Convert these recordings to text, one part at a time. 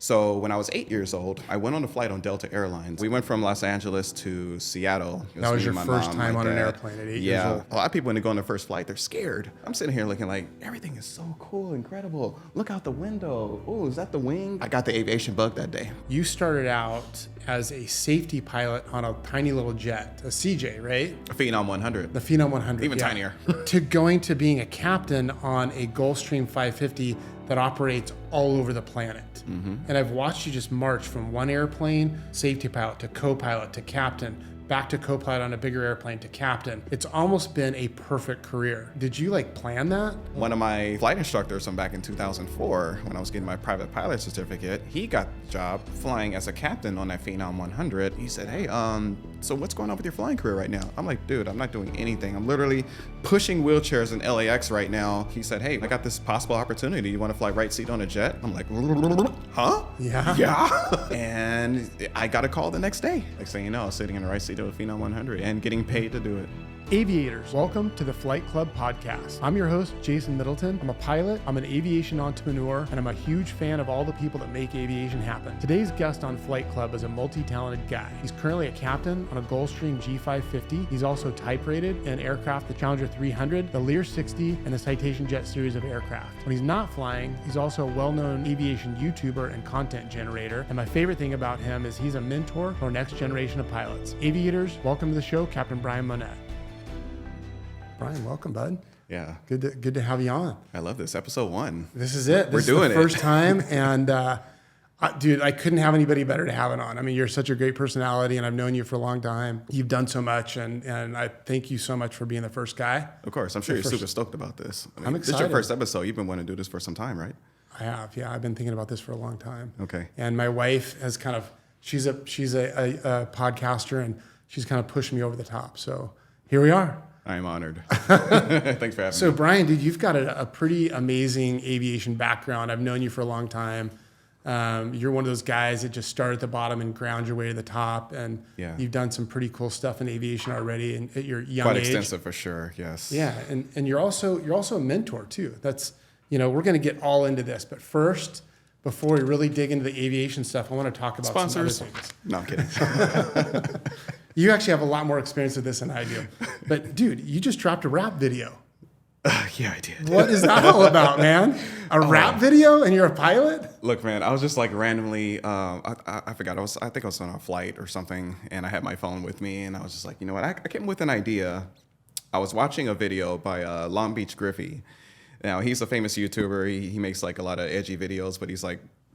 So when I was 8 years old, I went on a flight on Delta Airlines. We went from Los Angeles to Seattle. That was your first time on an airplane at 8 years old? Yeah. A lot of people, when they go on their first flight, they're scared. I'm sitting here looking like, everything is so cool, incredible. Look out the window. Oh, is that the wing? I got the aviation bug that day. You started out as a safety pilot on a tiny little jet, a CJ, right? A Phenom 100. The Phenom 100. Even tinier. To going to being a captain on a Gulfstream 550 that operates all over the planet. Mm-hmm. And I've watched you just march from one airplane, safety pilot, to co-pilot, to captain, back to co-pilot on a bigger airplane, to captain. It's almost been a perfect career. Did you plan that? One of my flight instructors from back in 2004, when I was getting my private pilot certificate, he got the job flying as a captain on that Phenom 100. He said, hey, so what's going on with your flying career right now? I'm like, dude, I'm not doing anything. I'm literally pushing wheelchairs in LAX right now. He said, hey, I got this possible opportunity. You want to fly right seat on a jet? I'm like, huh? Yeah. Yeah. And I got a call the next day. Next thing you know, I was sitting in the right seat of a Phenom 100 and getting paid to do it. Aviators, welcome to the Flight Club podcast. I'm your host, Jason Middleton. I'm a pilot, I'm an aviation entrepreneur, and I'm a huge fan of all the people that make aviation happen. Today's guest on Flight Club is a multi-talented guy. He's currently a captain on a Gulfstream G550. He's also type rated in aircraft, the Challenger 300, the Lear 60, and the Citation jet series of aircraft. When he's not flying, he's also a well-known aviation YouTuber and content generator. And my favorite thing about him is he's a mentor for our next generation of pilots. Aviators, welcome to the show, Captain Brian Monette. Brian, welcome, bud. Yeah. Good to have you on. I love this. Episode 1. This is it. We're doing it. First time. And dude, I couldn't have anybody better to have it on. I mean, you're such a great personality and I've known you for a long time. You've done so much and I thank you so much for being the first guy. Of course. I'm sure you're super stoked about this. I'm excited. This is your first episode. You've been wanting to do this for some time, right? I have. Yeah. I've been thinking about this for a long time. Okay. And my wife has she's a podcaster and she's kind of pushed me over the top. So here we are. I am honored. Thanks for having me. So Brian, dude, you've got a pretty amazing aviation background. I've known you for a long time. You're one of those guys that just start at the bottom and ground your way to the top. And you've done some pretty cool stuff in aviation already and at your young age. Quite extensive for sure, yes. Yeah, and you're also a mentor too. That's, we're going to get all into this. But first, before we really dig into the aviation stuff, I want to talk about sponsors. Some other things. No, I'm kidding. You actually have a lot more experience with this than I do. But dude, you just dropped a rap video. Yeah, I did. What is that all about, man? A rap video and you're a pilot? Look, man, I was just randomly, I forgot, I think I was on a flight or something and I had my phone with me and I was just like, you know what, I came with an idea. I was watching a video by Long Beach Griffey. Now, he's a famous YouTuber. He makes a lot of edgy videos, but he's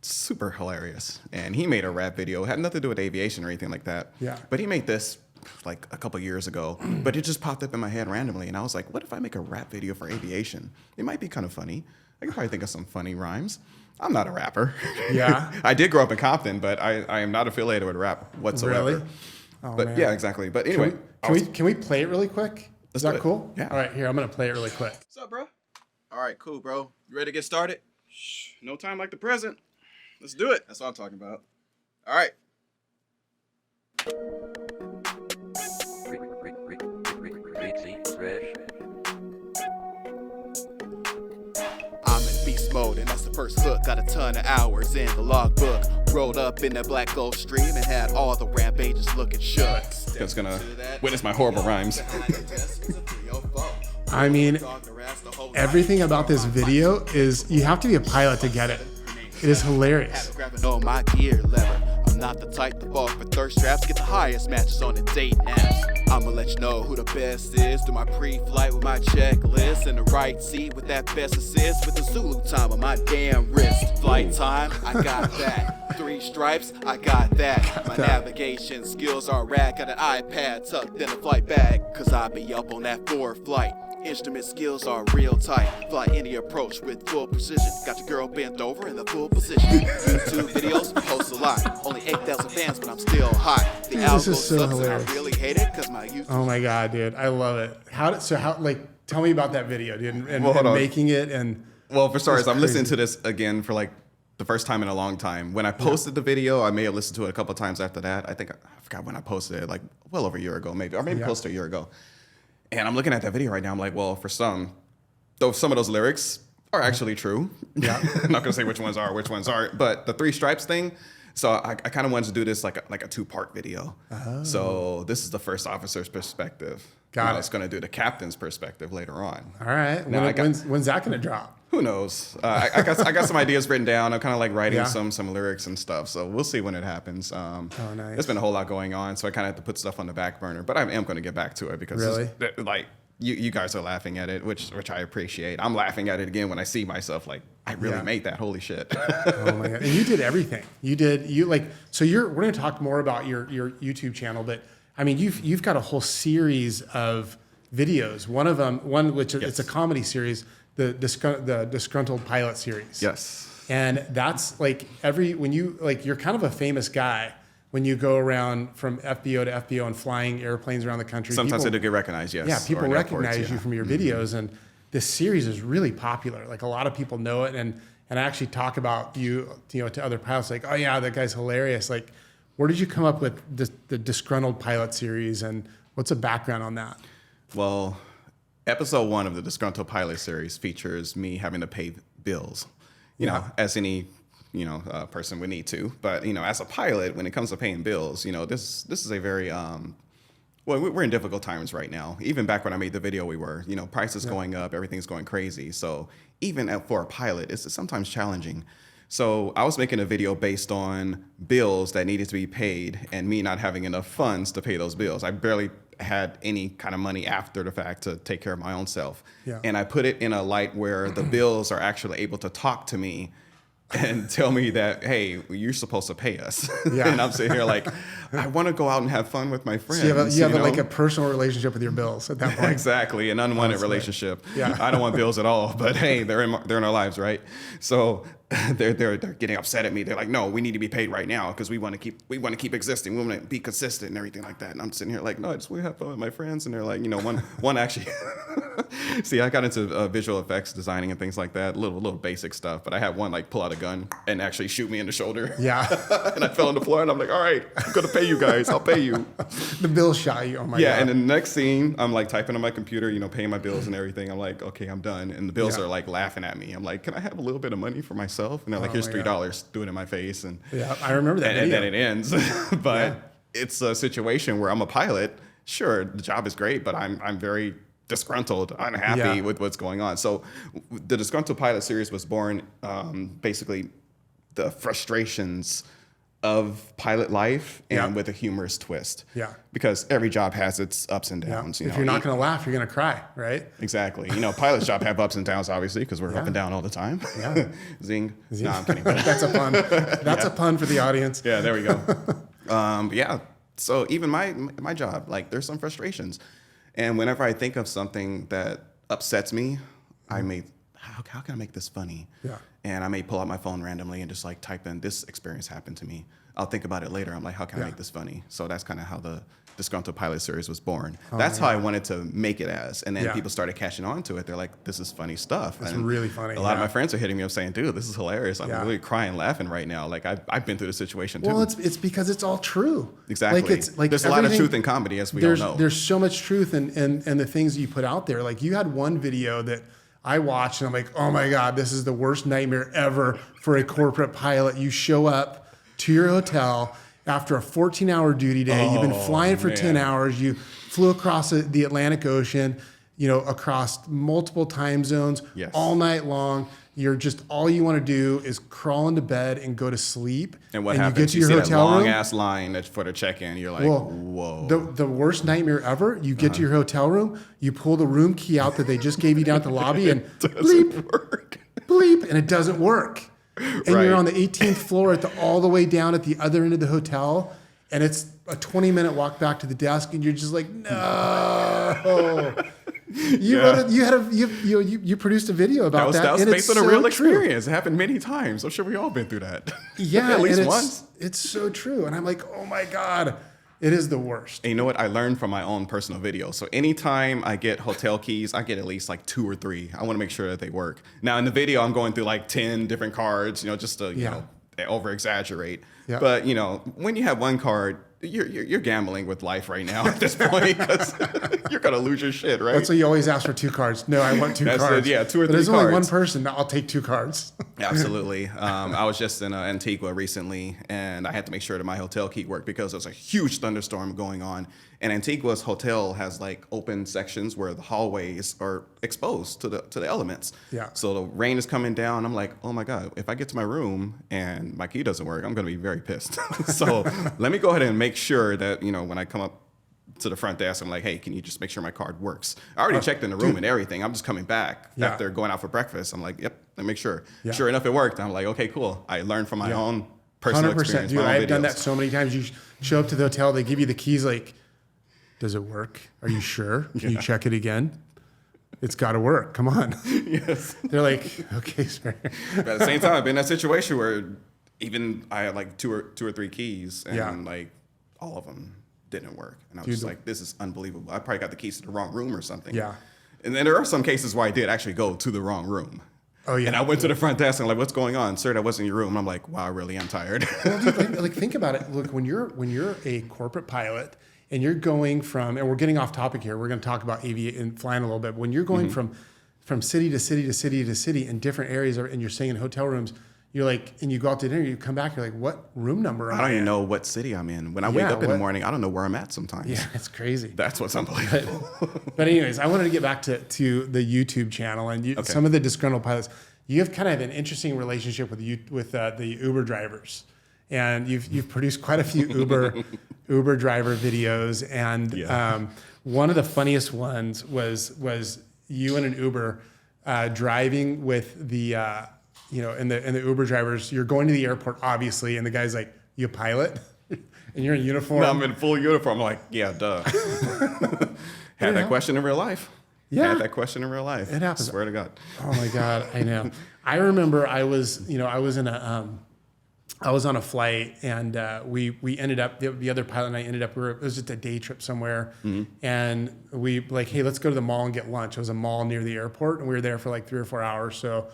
super hilarious. And he made a rap video. It had nothing to do with aviation or anything like that. Yeah. But he made this a couple years ago, but it just popped up in my head randomly. And I was like, what if I make a rap video for aviation? It might be kind of funny. I could probably think of some funny rhymes. I'm not a rapper. Yeah. I did grow up in Compton, but I am not affiliated with rap whatsoever. Really? Oh, but man. Yeah, exactly. But anyway. Can we play it really quick? Is that cool? Yeah. All right, here, I'm going to play it really quick. What's up, bro? All right, cool, bro. You ready to get started? Shh, no time like the present. Let's do it. That's what I'm talking about. All right. I'm in beast mode, and that's the first hook. Got a ton of hours in the logbook. Rolled up in that black Gulfstream and had all the ramp agents looking shook. That's gonna witness my horrible rhymes. I mean, everything about this video is, you have to be a pilot to get it. It is hilarious. On my gear lever. I'm not the type to fall for thirst traps. Get the highest matches on the dating apps. I'ma let you know who the best is. Do my pre-flight with my checklist. In the right seat with that best assist. With the Zulu time on my damn wrist. Flight time, I got that. 3 stripes, I got that. My navigation skills are rad. Got an iPad tucked in a flight bag. Cause I be up on that 4th flight. Instrument skills are real tight. Fly any approach with full precision. Got your girl bent over in the full position. YouTube videos, post a lot. Only 8,000 fans, but I'm still hot. The This is so sucks hilarious. and I really hate it because my YouTube. Oh my God, dude. I love it. Tell me about that video, dude, and Well, hold on. making it. And Well, for starters, I'm crazy. listening to this again for the first time in a long time. When I posted the video, I may have listened to it a couple of times after that. I think I forgot when I posted it, well over a year ago, maybe, or maybe close to a year ago. And I'm looking at that video right now. I'm like, well, for some of those lyrics, are actually true. Yeah. I'm not gonna say which ones are, which ones aren't, but the 3 stripes thing. So I kind of wanted to do this like a 2-part video. Oh. So this is the first officer's perspective. Got it. It's going to do the captain's perspective later on. All right. Now when's that going to drop? Who knows? I got some ideas written down. I'm kind of like writing some lyrics and stuff. So we'll see when it happens. Nice. There's been a whole lot going on, so I kind of have to put stuff on the back burner. But I am going to get back to it because like you guys are laughing at it, which I appreciate. I'm laughing at it again when I see myself like I really made that. Holy shit! Oh my god! And you did everything. So we're going to talk more about your YouTube channel, but I mean you've got a whole series of videos. One which it's a comedy series, the Disgruntled Pilot series. Yes. And that's like you're kind of a famous guy when you go around from FBO to FBO and flying airplanes around the country. Sometimes they do get recognized, yes. Yeah, people recognize you from your videos, and this series is really popular. Like a lot of people know it, and I actually talk about you to other pilots, like, oh yeah, that guy's hilarious. Like, where did you come up with the Disgruntled Pilot series, and what's the background on that? Well, episode 1 of the Disgruntled Pilot series features me having to pay bills, you know, as any person would need to. But, as a pilot, when it comes to paying bills, this is a very, we're in difficult times right now. Even back when I made the video, we were, prices going up, everything's going crazy. So even for a pilot, it's sometimes challenging. So I was making a video based on bills that needed to be paid and me not having enough funds to pay those bills. I barely had any kind of money after the fact to take care of my own self. Yeah. And I put it in a light where the bills are actually able to talk to me and tell me that, hey, you're supposed to pay us. Yeah. And I'm sitting here like, I want to go out and have fun with my friends. So you have like a personal relationship with your bills at that point. Exactly, an unwanted relationship. Yeah. I don't want bills at all, but hey, they're in our lives, right? So they're getting upset at me. They're like, no, we need to be paid right now because we want to keep existing. We want to be consistent and everything like that. And I'm sitting here like, no, I just want to have fun with my friends. And they're like, one actually. See, I got into visual effects designing and things like that, little basic stuff. But I had one like pull out a gun and actually shoot me in the shoulder. Yeah. And I fell on the floor and I'm like, all right, I'm gonna pay you guys. I'll pay you. The bill shot you. Oh my god. Yeah. And the next scene, I'm like typing on my computer, paying my bills and everything. I'm like, okay, I'm done. And the bills are like laughing at me. I'm like, can I have a little bit of money for myself? And they're like, here's $3. Do it in my face. And yeah, I remember that. And then it ends. But it's a situation where I'm a pilot. Sure, the job is great, but I'm very disgruntled, unhappy with what's going on. So the Disgruntled Pilot series was born basically the frustrations of pilot life and with a humorous twist. Yeah. Because every job has its ups and downs. If you're not going to laugh, you're going to cry, right? Exactly. Pilot's job have ups and downs, obviously, because we're up and down all the time. Yeah. Zing. No, I'm kidding. That's a pun. That's a pun for the audience. Yeah, there we go. So even my job, like there's some frustrations. And whenever I think of something that upsets me, I may, how can I make this funny? Yeah. And I may pull out my phone randomly and just like type in, this experience happened to me. I'll think about it later. I'm like, how can I make this funny? So that's kind of how the Disgruntled Pilot series was born. That's how I wanted to make it as. And then people started catching on to it. They're like, this is funny stuff. That's really funny. A lot of my friends are hitting me up saying, dude, this is hilarious. I'm really crying, laughing right now. Like I've been through the situation too. Well, it's because it's all true. Exactly. There's a lot of truth in comedy, as we all know. There's so much truth in the things that you put out there. Like you had one video that I watched and I'm like, oh my God, this is the worst nightmare ever for a corporate pilot. You show up to your hotel after a 14-hour duty day. You've been flying for 10 hours. You flew across the Atlantic Ocean, across multiple time zones all night long. You're just, all you want to do is crawl into bed and go to sleep. And what happens? You see that long ass line for the check-in. You're like, whoa. The worst nightmare ever. You get to your hotel room, you pull the room key out that they just gave you down at the lobby and bleep, and it doesn't work. And you're on the 18th floor all the way down at the other end of the hotel, and it's a 20-minute walk back to the desk, and you're just like, no. You produced a video about that. That was based on a real experience. It happened many times. I'm sure we all been through that. Yeah, at least once. It's so true, and I'm like, oh my God. It is the worst. And you know what? I learned from my own personal video. So anytime I get hotel keys, I get at least like 2 or 3. I want to make sure that they work. Now in the video, I'm going through like 10 different cards, just to over exaggerate. Yeah. But when you have one card, you're gambling with life right now at this point because you're gonna lose your shit, right? That's why you always ask for 2 cards. No, I want 2 cards. Yeah, 2 or 3 cards. There's only one person. I'll take 2 cards. Absolutely. I was just in Antigua recently, and I had to make sure that my hotel key worked because there was a huge thunderstorm going on. And Antigua's hotel has like open sections where the hallways are exposed to the elements. Yeah. So the rain is coming down. I'm like, oh my God, if I get to my room and my key doesn't work, I'm going to be very pissed. So let me go ahead and make sure that, when I come up to the front desk, I'm like, hey, can you just make sure my card works? I already checked in the room and everything. I'm just coming back after going out for breakfast. I'm like, yep, let me make sure. Yeah. Sure enough, it worked. I'm like, okay, cool. I learned from my own personal 100%, experience. dude, I've done that so many times. You show up to the hotel, they give you the keys like, does it work? Are you sure? Can you check it again? It's got to work. Come on. Yes. They're like, okay, sir. But at the same time, I've been in that situation where even I had like two or three keys and like all of them didn't work. And I was just like, this is unbelievable. I probably got the keys to the wrong room or something. Yeah. And then there are some cases where I did actually go to the wrong room. Oh, yeah. And I went to the front desk and like, what's going on? Sir, that wasn't your room. And I'm like, wow, I really am tired. Well, dude, like think about it. Look, when you're a corporate pilot and you're going from, and we're getting off topic here, we're going to talk about aviation and flying a little bit. But when you're going from city to city to city to city in different areas, and you're staying in hotel rooms, you're like, and you go out to dinner, you come back, you're like, what room number am I don't even in? know what city I'm in. When I wake up in the morning, I don't know where I'm at sometimes. Yeah, it's crazy. That's what's unbelievable. But anyways, I wanted to get back to the YouTube channel and some of the disgruntled pilots. You have kind of an interesting relationship with the Uber drivers, and you've produced quite a few Uber driver videos. And one of the funniest ones was you in an Uber driving with the and the Uber drivers. You're going to the airport, obviously, and the guy's like, "You a pilot?" And you're in uniform. No, I'm in full uniform. I'm like, yeah, duh. Had that question in real life. Yeah. Had that question in real life. It happens. I swear to God. Oh my God, I know. I remember I was on a flight, and we ended up, the other pilot and I ended up, it was just a day trip somewhere, and we like, hey, let's go to the mall and get lunch. It was a mall near the airport, and we were there for like 3 or 4 hours. So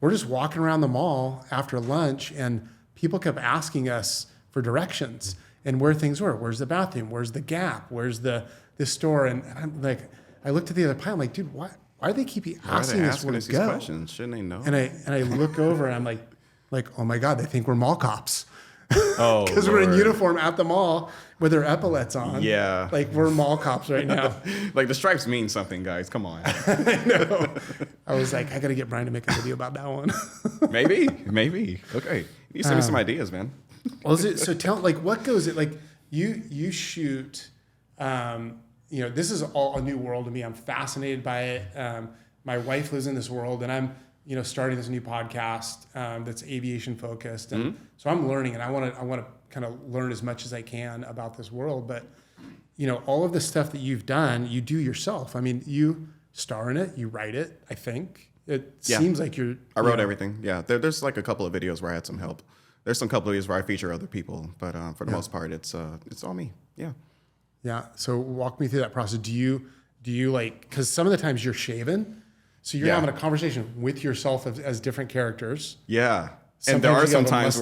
we're just walking around the mall after lunch, and people kept asking us for directions and where things were. Where's the bathroom? Where's the Gap? Where's this store? And I'm like, I looked at the other pilot, I'm like, dude, why do they keep asking us where to go? Questions? Shouldn't they know? And I look over and I'm like, oh my God, they think we're mall cops. Oh, because we're in uniform at the mall with our epaulets on. Yeah. Like we're mall cops right now. Like the stripes mean something, guys. Come on. I know. I was like, I got to get Brian to make a video about that one. Maybe. Okay. You send me some ideas, man. Well, so tell, like, what goes it, like you shoot, this is all a new world to me. I'm fascinated by it. My wife lives in this world, and I'm, starting this new podcast that's aviation focused, and so I'm learning, and I want to kind of learn as much as I can about this world. But all of the stuff that you've done, you do yourself. I mean, you star in it, you write it. I think it seems like I wrote everything. Yeah, there's like a couple of videos where I had some help. There's some couple of videos where I feature other people, but for the most part, it's all me. Yeah. Yeah. So walk me through that process. Do you like, because some of the times you're shaven, so you're having a conversation with yourself as different characters. Yeah. Sometimes and there are some times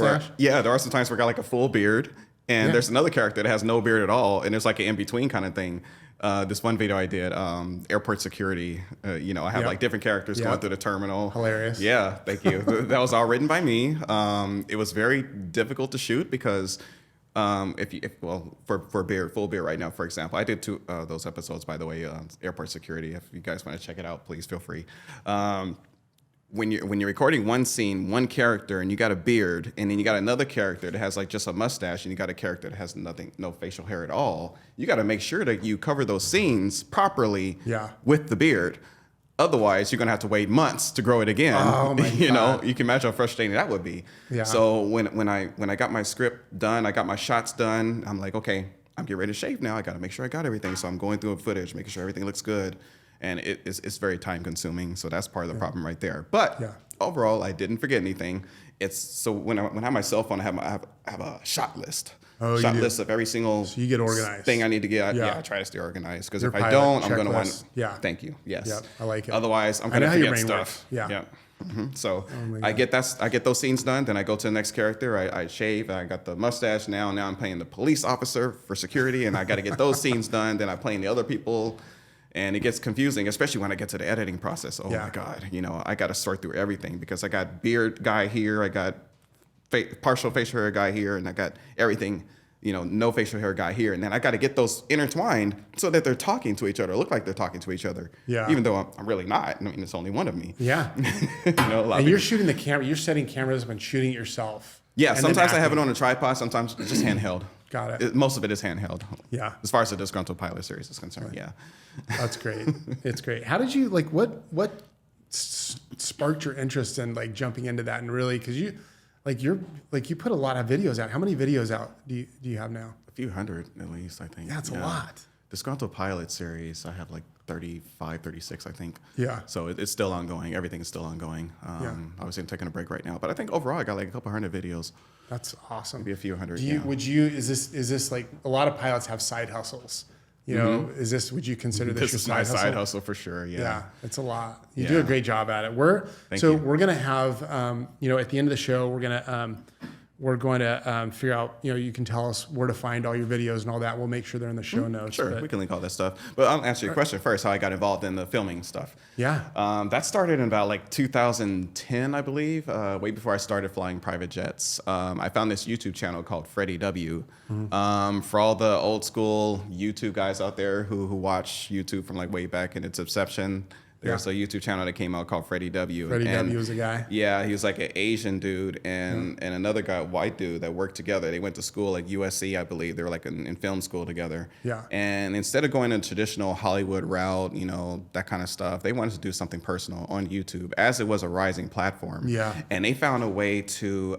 where I got like a full beard, and there's another character that has no beard at all, and there's like an in-between kind of thing. This one video I did, airport security, I have like different characters going through the terminal. Hilarious. Yeah, thank you. That was all written by me. It was very difficult to shoot because for beer, full beer right now, for example, I did 2 those episodes, by the way, airport security. If you guys want to check it out, please feel free. When you're recording one scene, one character, and you got a beard, and then you got another character that has like just a mustache, and you got a character that has no facial hair at all, you got to make sure that you cover those scenes properly with the beard. Otherwise, you're gonna have to wait months to grow it again. Oh my God. You can imagine how frustrating that would be. Yeah. So when I got my script done, I got my shots done, I'm like, okay, I'm getting ready to shave now. I got to make sure I got everything. So I'm going through footage, making sure everything looks good. And it's very time consuming. So that's part of the problem right there. But overall, I didn't forget anything. So when I have my cell phone, I have a shot list. List of every single so you get organized. Thing I need to get. I try to stay organized. Because if I don't, I'm going to want. Yeah. Thank you. Yes. Yeah, I like it. Otherwise, I'm going to forget stuff. Yeah. So I get those scenes done. Then I go to the next character. I shave. I got the mustache now. Now I'm playing the police officer for security, and I got to get those scenes done. Then I'm playing the other people, and it gets confusing, especially when I get to the editing process. Oh my God, I got to sort through everything because I got beard guy here, I got partial facial hair guy here, and I got everything. No facial hair guy here. And then I got to get those intertwined so that they're talking to each other, look like they're talking to each other. Yeah. Even though I'm really not. I mean, it's only one of me. Yeah. And you're shooting the camera, you're setting cameras up and shooting it yourself. Yeah. Sometimes I have it on a tripod, sometimes just handheld. Got it. Most of it is handheld. Yeah. As far as the Disgruntled Pilot series is concerned. Right. Yeah. That's great. It's great. How did you, what sparked your interest in jumping into that and really, because you put a lot of videos out. How many videos out do you have now? A few hundred at least, I think. That's a lot. Disgruntled Pilot series, I have 35, 36, I think. Yeah. So it's still ongoing. Everything is still ongoing. Obviously, I'm taking a break right now, but I think overall I got a couple hundred videos. That's awesome. Maybe a few hundred. Is this a lot of pilots have side hustles? Would you consider this your side hustle? This is my side hustle for sure. Yeah, it's a lot. You do a great job at it. We're gonna have at the end of the show we're going to figure out, you can tell us where to find all your videos and all that. We'll make sure they're in the show notes. Sure, we can link all that stuff. But I'll answer your question first, how I got involved in the filming stuff. Yeah. That started in about 2010, I believe, way before I started flying private jets. I found this YouTube channel called Freddie W. For all the old school YouTube guys out there who watch YouTube from way back in its inception, there's a YouTube channel that came out called Freddie W. Freddie W was a guy. Yeah, he was an Asian dude and another guy, white dude, that worked together. They went to school at USC, I believe. They were in film school together. Yeah. And instead of going a traditional Hollywood route, that kind of stuff, they wanted to do something personal on YouTube, as it was a rising platform. Yeah. And they found a way to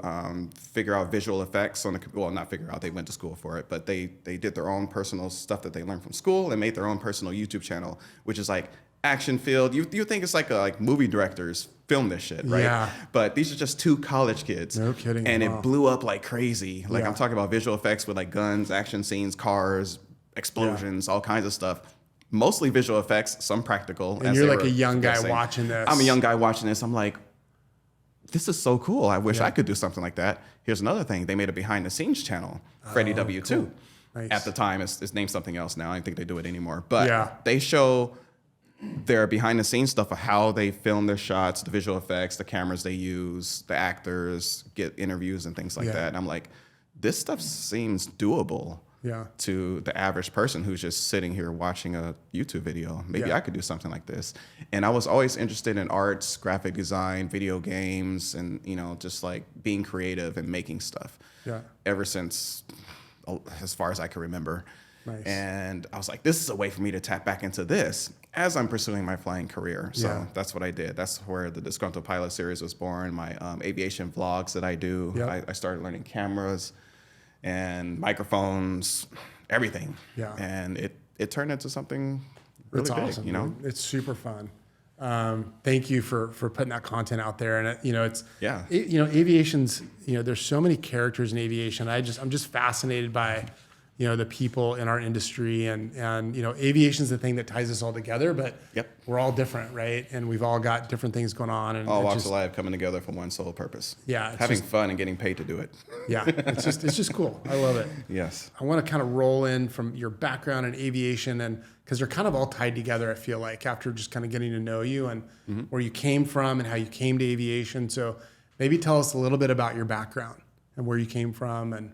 figure out visual effects not figure out, they went to school for it, but they did their own personal stuff that they learned from school and made their own personal YouTube channel, which is action filled. You think it's movie directors film this shit, right? Yeah. But these are just two college kids. No kidding. And it blew up like crazy. I'm talking about visual effects with guns, action scenes, cars, explosions, all kinds of stuff. Mostly visual effects, some practical. And you're a young guy watching this. I'm a young guy watching this. I'm like, this is so cool. I wish I could do something like that. Here's another thing. They made a behind the scenes channel, Freddie W. Cool. too. Nice. At the time, it's named something else now. I don't think they do it anymore. But they show their behind the scenes stuff of how they film their shots, the visual effects, the cameras they use, the actors, get interviews and things like that. And I'm like, this stuff seems doable to the average person who's just sitting here watching a YouTube video. Maybe I could do something like this. And I was always interested in arts, graphic design, video games, and just being creative and making stuff. Yeah. Ever since, as far as I can remember. Nice. And I was like, this is a way for me to tap back into this as I'm pursuing my flying career. So that's what I did. That's where the Disgruntled Pilot series was born. My aviation vlogs that I do. I started learning cameras and microphones, everything. Yeah. And it turned into something really big, awesome. It's super fun. Thank you for putting that content out there. And aviation's, there's so many characters in aviation. I'm just fascinated by the people in our industry and aviation's the thing that ties us all together, but we're all different, right? And we've all got different things going on. And all walks of life coming together for one sole purpose. Yeah. Having fun and getting paid to do it. Yeah. It's just cool. I love it. Yes. I want to kind of roll in from your background in aviation, and because they're kind of all tied together, I feel like, after just kind of getting to know you and where you came from and how you came to aviation. So maybe tell us a little bit about your background and where you came from and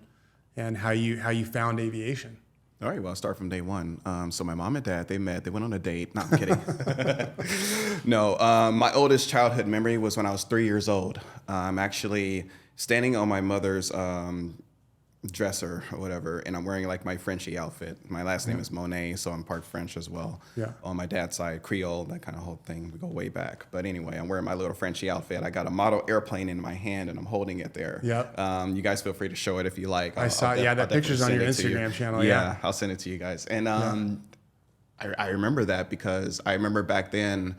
how you found aviation. All right, well, I'll start from day one. So my mom and dad, they met. They went on a date. No, I'm kidding. No, my oldest childhood memory was when I was 3 years old. I'm actually standing on my mother's dresser or whatever, and I'm wearing my Frenchy outfit. My last name is Monet, so I'm part French as well. Yeah. On my dad's side, Creole, that kind of whole thing. We go way back. But anyway, I'm wearing my little Frenchy outfit. I got a model airplane in my hand, and I'm holding it there. Yep. You guys feel free to show it if you like. I saw that picture's on your Instagram channel. Yeah, I'll send it to you guys. And I remember that because I remember back then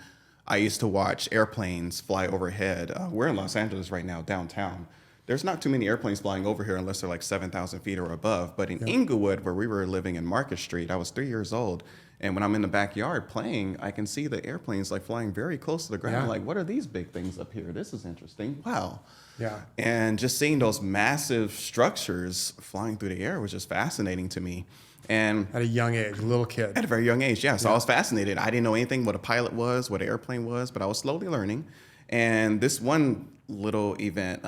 I used to watch airplanes fly overhead. We're in Los Angeles right now, downtown. there's not too many airplanes flying over here unless they're like 7,000 feet or above. But in Inglewood, where we were living in Market Street, I was 3 years old. And when I'm in the backyard playing, I can see the airplanes like flying very close to the ground. Yeah. I'm like, what are these big things up here? This is interesting. Wow. Yeah. And just seeing those massive structures flying through the air was just fascinating to me. And At a young age, little kid. at a very young age, yeah. So I was fascinated. I didn't know anything what a pilot was, what an airplane was, but I was slowly learning. And this one little event,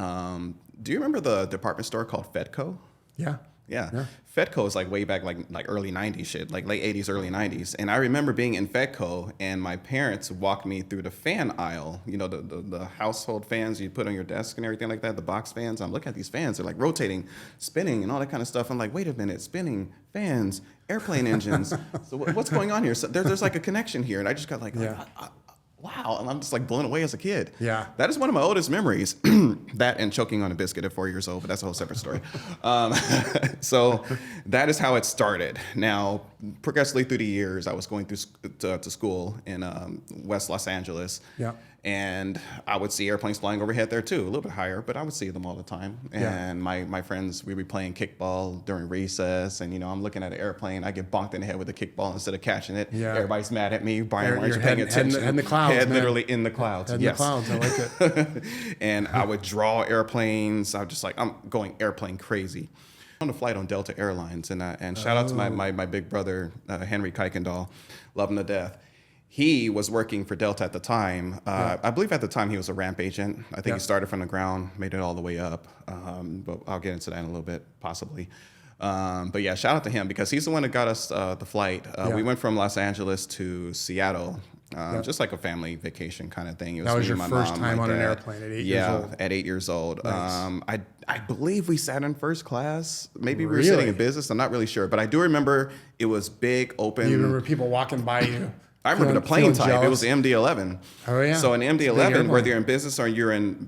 do you remember the department store called Fedco? Yeah. Yeah. Fedco is like way back, like early 90s shit, like late 80s, early 90s. And I remember being in Fedco and my parents walked me through the fan aisle, you know, the household fans you put on your desk and everything like that, the box fans. I'm looking at these fans, they're like rotating, spinning and all that kind of stuff. I'm like, wait a minute, spinning, fans, airplane engines. So what's going on here? So there's like a connection here. And I just got like, wow. And I'm just like blown away as a kid. Yeah. That is one of my oldest memories. That and choking on a biscuit at 4 years old, but that's a whole separate story. So that is how it started. Now, progressively through the years, I was going through to school in West Los Angeles. Yeah. And I would see airplanes flying overhead there too, a little bit higher, but I would see them all the time. Yeah. And my friends, we'd be playing kickball during recess. And, you know, I'm looking at an airplane. I get bonked in the head with a kickball instead of catching it. Yeah. Everybody's mad at me. Brian, why aren't you Your paying attention? Head in the clouds, Head man. literally in the clouds. Head in Yes. the clouds. I like it. And I would draw airplanes. I'm just like, I'm going airplane crazy. On a flight on Delta Airlines. And shout out to my big brother, Henry Kuykendall. Love him to death. He was working for Delta at the time. I believe at the time he was a ramp agent. I think he started from the ground, made it all the way up. But I'll get into that in a little bit, possibly. But yeah, shout out to him because he's the one that got us the flight. We went from Los Angeles to Seattle, just like a family vacation kind of thing. It That was me your and my first mom, time my on an dad. airplane at 8 years old. Yeah, at 8 years old. Nice. I believe we sat in first class. Maybe we were Really? sitting in business. I'm not really sure. But I do remember it was big, open. You remember people walking by you? I remember the plane type. It was the MD-11. Oh, yeah. So an It's a big MD-11, airplane. whether you're in business or you're in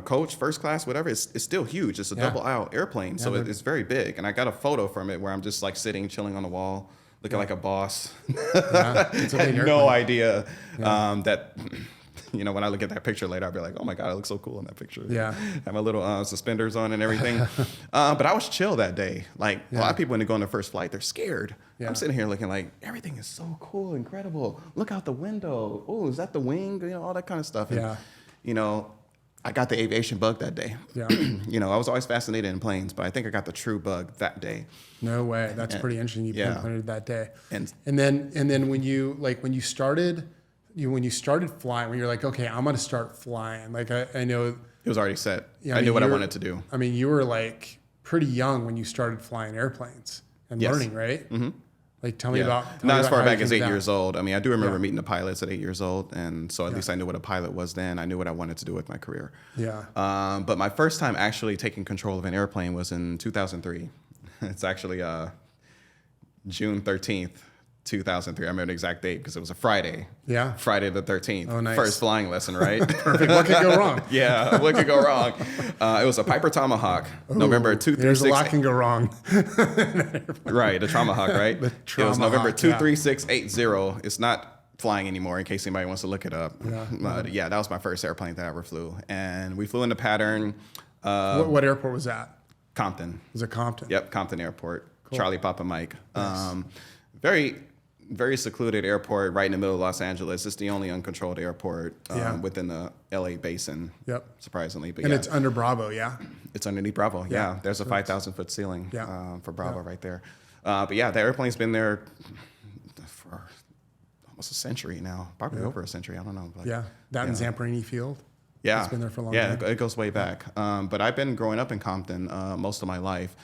coach, first class, whatever, it's still huge. It's a double aisle airplane. So it's very big. And I got a photo from it where I'm just like sitting, chilling on the wall, looking like a boss. It's a big I had airplane. no idea that... You know, when I look at that picture later, I'll be like, oh my God, I look so cool in that picture. Yeah. Have my little suspenders on and everything. But I was chill that day. Like a lot of people when they go on their first flight, they're scared. Yeah. I'm sitting here looking like, everything is so cool, incredible. Look out the window. Oh, is that the wing? You know, all that kind of stuff. And, you know, I got the aviation bug that day. Yeah. You know, I was always fascinated in planes, but I think I got the true bug that day. No way. That's pretty interesting. You yeah. pinpointed that day. And then when you started flying, when you're like, okay, I'm going to start flying. Like I know it was already set. Yeah, I knew what I wanted to do. I mean, you were like pretty young when you started flying airplanes and learning, right? Mm-hmm. Like, tell me about. Not as far back as 8 8 years old. I mean, I do remember meeting the pilots at 8 years old, and so at least I knew what a pilot was then. I knew what I wanted to do with my career. Yeah. But my first time actually taking control of an airplane was in 2003. It's actually June 13th. 2003. I remember the exact date because it was a Friday. Yeah. Friday the 13th. Oh, nice. First flying lesson, right? Perfect. What could go wrong? Yeah, what could go wrong? It was a Piper Tomahawk, November 236. There's a lot can go wrong. Right, the Tomahawk, right? It was November Tomahawk, 23680. It's not flying anymore in case anybody wants to look it up. Yeah. But yeah, that was my first airplane that I ever flew. And we flew in the pattern. What airport was that? Compton. Was it Compton? Yep, Compton Airport. Cool. Charlie Papa Mike. Nice. Very secluded airport right in the middle of Los Angeles. It's the only uncontrolled airport within the LA basin. Yep. Surprisingly, but And it's under Bravo, yeah? It's underneath Bravo. Yeah. There's a 5,000-foot ceiling for Bravo right there. But yeah, the airplane's been there for almost a century now. Probably over a century. I don't know. But, That and Zamperini Field. Yeah. It's been there for a long time. time. It goes way back. But I've been growing up in Compton most of my life.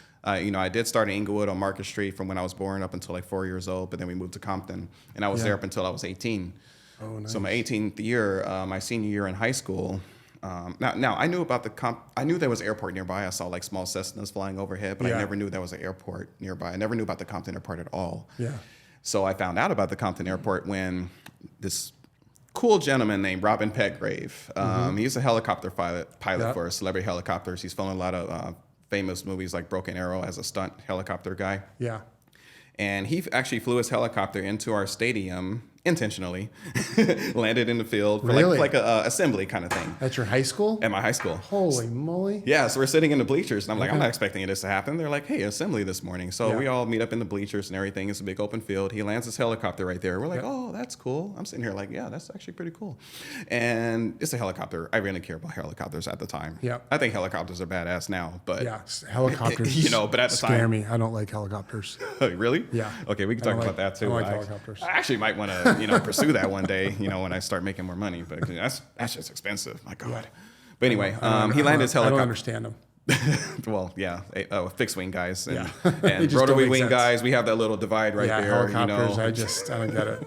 You know, I did start in Inglewood on Market Street from when I was born up until like 4 years old, but then we moved to Compton, and I was there up until I was 18. Oh, nice. So my 18th year, my senior year in high school. Now I knew about I knew there was an airport nearby. I saw like small Cessnas flying overhead, but I never knew there was an airport nearby. I never knew about the Compton Airport at all. Yeah. So I found out about the Compton Airport when this cool gentleman named Robin Petgrave. He's a helicopter pilot for Celebrity Helicopters. He's flown a lot of famous movies like Broken Arrow as a stunt helicopter guy. Yeah. And he actually flew his helicopter into our stadium intentionally landed in the field for Really? like a assembly kind of thing. At your high school? At my high school. Holy moly. Yeah, so we're sitting in the bleachers, and I'm like, I'm not expecting this to happen. They're like, hey, assembly this morning. So we all meet up in the bleachers and everything. It's a big open field. He lands his helicopter right there. We're like, oh, that's cool. I'm sitting here like, yeah, that's actually pretty cool. And it's a helicopter. I really care about helicopters at the time. Yeah. I think helicopters are badass now, but Yeah, helicopters you know, but at the scare time, me. I don't like helicopters. Really? Yeah. Okay, we can talk about that too. I don't like helicopters. I actually might want to, pursue that one day, when I start making more money. But that's just expensive. My God. Yeah. But anyway, he landed his helicopter. I don't understand them. Well, yeah, fixed wing guys and, They and just rotary don't make wing sense. guys. We have that little divide right there. Helicopters, I don't get it.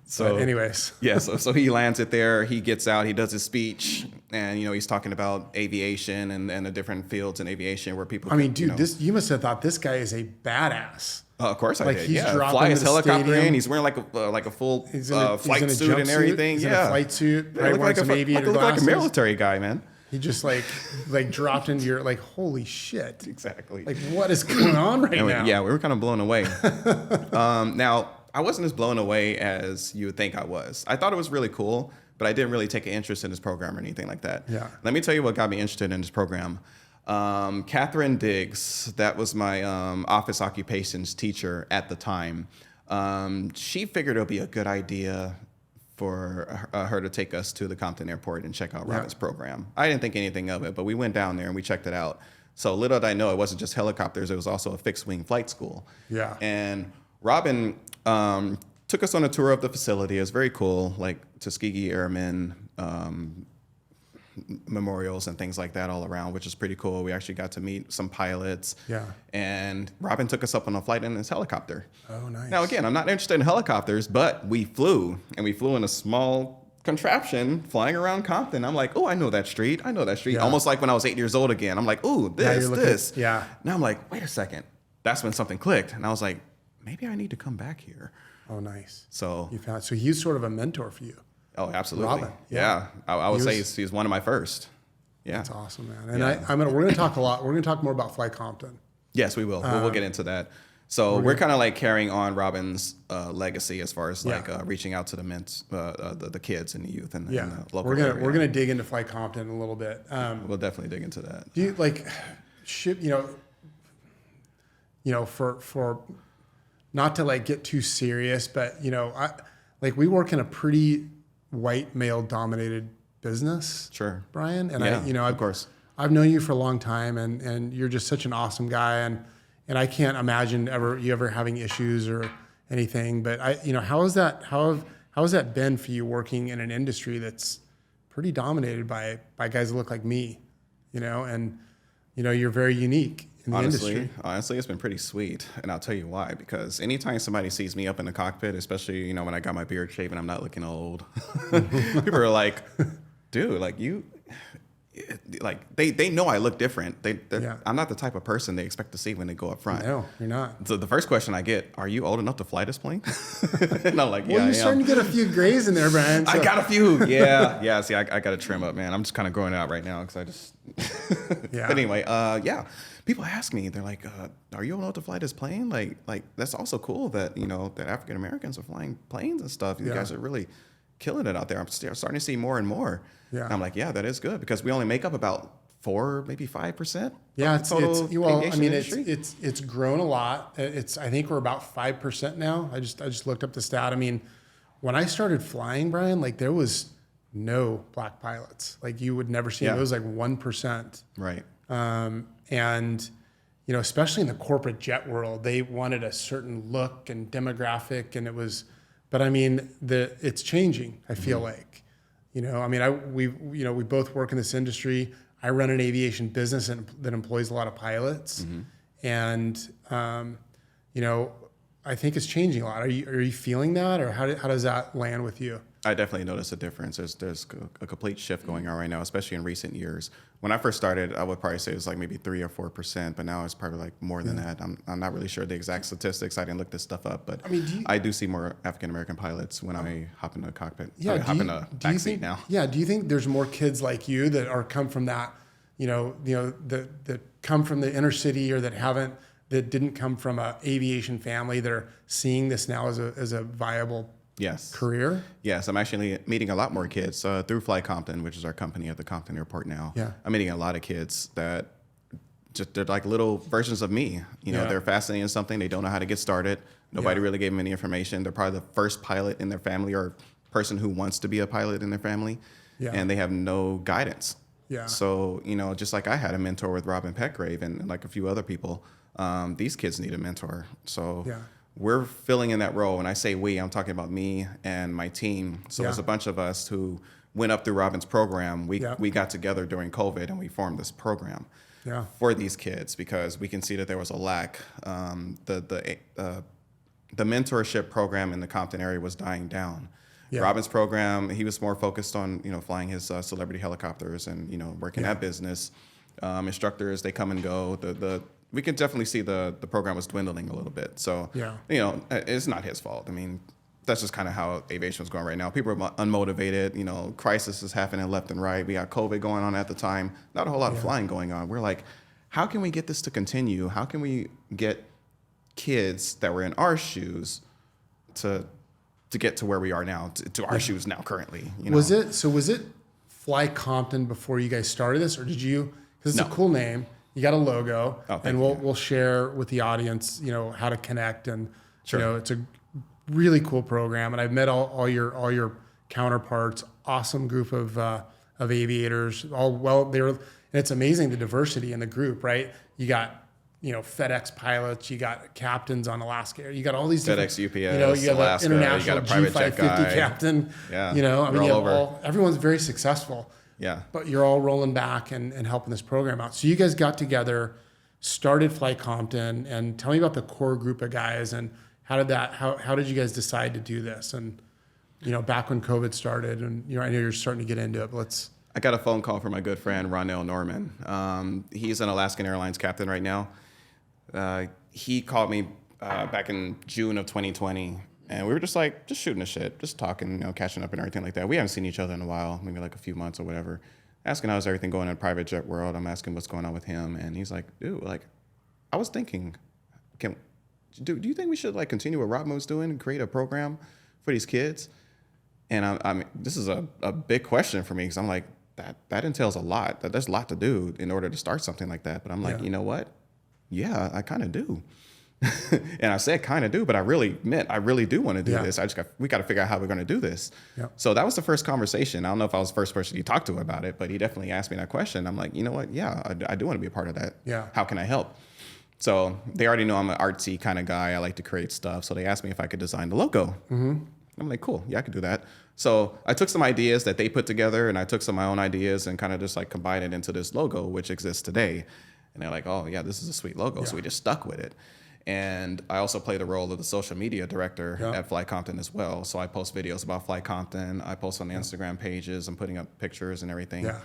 So, but anyways. yeah, so he lands it there. He gets out. He does his speech, and he's talking about aviation and the different fields in aviation where people. I mean, dude, you must have thought this guy is a badass. Of course, like I did. He's Yeah, fly his into the helicopter stadium. in. He's wearing like a full He's in a flight suit and everything. He's in a flight suit. Yeah, Probably wearing some aviator like glasses. a military guy, man. He just like dropped into your holy shit. Exactly. Like, what is going on right now? Yeah, we were kind of blown away. Now, I wasn't as blown away as you would think I was. I thought it was really cool, but I didn't really take an interest in this program or anything like that. Yeah. Let me tell you what got me interested in this program. Catherine Diggs, that was my office occupations teacher at the time. She figured it would be a good idea for her to take us to the Compton airport and check out Robin's program. I didn't think anything of it, but we went down there and we checked it out. So little did I know, it wasn't just helicopters, it was also a fixed wing flight school. Yeah. And Robin took us on a tour of the facility. It was very cool, like Tuskegee Airmen memorials and things like that all around, which is pretty cool. We actually got to meet some pilots. Yeah. And Robin took us up on a flight in his helicopter. Oh, nice. Now, again, I'm not interested in helicopters, but we flew, and we flew in a small contraption flying around Compton. I'm like, oh, I know that street. Yeah. Almost like when I was 8 years old again. I'm like, oh, this. Yeah. Now I'm like, wait a second. That's when something clicked. And I was like, maybe I need to come back here. Oh, nice. So he's sort of a mentor for you. Oh, absolutely. Robin. Yeah. I would say he's one of my first. Yeah. That's awesome, man. And we're going to talk a lot. We're going to talk more about Fly Compton. Yes, we will. We'll get into that. So we're kind of like carrying on Robin's legacy as far as reaching out to the kids and the youth and the local area. We're gonna dig into Fly Compton a little bit. We'll definitely dig into that. Do you for not to get too serious, but we work in a pretty white male dominated business. Sure, Brian, and of course, I've known you for a long time, and you're just such an awesome guy, and I can't imagine you ever having issues or anything. But how has that been for you working in an industry that's pretty dominated by guys that look like me, and you're very unique in the industry. Honestly, it's been pretty sweet, and I'll tell you why. Because anytime somebody sees me up in the cockpit, especially when I got my beard shaved and I'm not looking old, people are like, "Dude, like you." Like they know I look different. I'm not the type of person they expect to see when they go up front. No, you're not. So the first question I get, are you old enough to fly this plane? And I'm like, yeah, well, you're starting to get a few grays in there, Brian. So. I got a few. Yeah. See, I got to trim up, man. I'm just kind of growing out right now because I just. Yeah. But anyway, people ask me, they're like, are you old enough to fly this plane? Like that's also cool that that African Americans are flying planes and stuff. You guys are really killing it out there. I'm starting to see more and more. Yeah. And I'm like, yeah, that is good because we only make up about 4, maybe 5%. Yeah, it's grown a lot. I think we're about 5% now. I just looked up the stat. I mean, when I started flying, Brian, there was no black pilots. You would never see them. It was 1%. Right. And especially in the corporate jet world, they wanted a certain look and demographic, and it was. But I mean, it's changing. I feel like. We both work in this industry. I run an aviation business that employs a lot of pilots, and I think it's changing a lot. Are you feeling that, or how does that land with you? I definitely notice a difference. There's a complete shift going on right now, especially in recent years. When I first started, I would probably say it was maybe 3 or 4%, but now it's probably more than that. I'm not really sure the exact statistics. I didn't look this stuff up, but I do see more African American pilots when I hop in the cockpit. Yeah, hop in a backseat now. Yeah, do you think there's more kids like you that come from that, that come from the inner city or that didn't come from a aviation family that are seeing this now as a viable Yes. career? Yes, I'm actually meeting a lot more kids through Fly Compton, which is our company at the Compton Airport now. Yeah. I'm meeting a lot of kids that they're like little versions of me. You know, Yeah. they're fascinated in something. They don't know how to get started. Nobody really gave them any information. They're probably the first pilot in their family or person who wants to be a pilot in their family. Yeah. And they have no guidance. Yeah. So, you know, just like I had a mentor with Robin Petgrave and like a few other people, these kids need a mentor. So Yeah. we're filling in that role. When I say we, I'm talking about me and my team. So there's a bunch of us who went up through Robin's program. We got together during COVID and we formed this program for these kids because we can see that there was a lack. The mentorship program in the Compton area was dying down. Yeah. Robin's program, he was more focused on, you know, flying his celebrity helicopters and, you know, working that business. Instructors, they come and go. We can definitely see the program was dwindling a little bit. So, you know, it's not his fault. I mean, that's just kind of how aviation was going right now. People are unmotivated. You know, crisis is happening left and right. We got COVID going on at the time. Not a whole lot of flying going on. We're like, how can we get this to continue? How can we get kids that were in our shoes to get to where we are now, to our shoes now currently? You know? Was it Fly Compton before you guys started this, or did you? Because it's a cool name. You got a logo, and we'll share with the audience, you know, how to connect, and you know, it's a really cool program. And I've met all your counterparts. Awesome group of aviators. And it's amazing the diversity in the group, right? You got, you know, FedEx pilots, you got captains on Alaska, you got all these FedEx, UPS, you know, you got Alaska, an international you got a private jet G550 guy. captain. Yeah, you know, I mean, all everyone's very successful. Yeah. But you're all rolling back and helping this program out. So you guys got together, started Fly Compton, and tell me about the core group of guys and how did you guys decide to do this? And, you know, back when COVID started, and, you know, I know you're starting to get into it, but I got a phone call from my good friend, Ronell Norman. He's an Alaskan Airlines captain right now. He called me back in June of 2020, and we were just shooting the shit, just talking, you know, catching up and everything like that. We haven't seen each other in a while, maybe like a few months or whatever. Asking how's everything going in the private jet world. I'm asking what's going on with him, and he's like, dude, like, I was thinking, do you think we should like continue what Rob was doing and create a program for these kids? And I mean, this is a big question for me because I'm like, that entails a lot. There's a lot to do in order to start something like that. But I'm like, you know what? Yeah, I kind of do. And I said kind of do, but I really do want to do this. We got to figure out how we're going to do this. Yeah. So that was the first conversation. I don't know if I was the first person he talked to about it, but he definitely asked me that question. I'm like, you know what? Yeah, I do want to be a part of that. Yeah. How can I help? So they already know I'm an artsy kind of guy. I like to create stuff. So they asked me if I could design the logo. Mm-hmm. I'm like, cool. Yeah, I could do that. So I took some ideas that they put together, and I took some of my own ideas and kind of just like combined it into this logo, which exists today. And they're like, oh, yeah, this is a sweet logo. Yeah. So we just stuck with it. And I also play the role of the social media director at Fly Compton as well. So I post videos about Fly Compton. I post on the Instagram pages. I'm putting up pictures and everything. Yeah.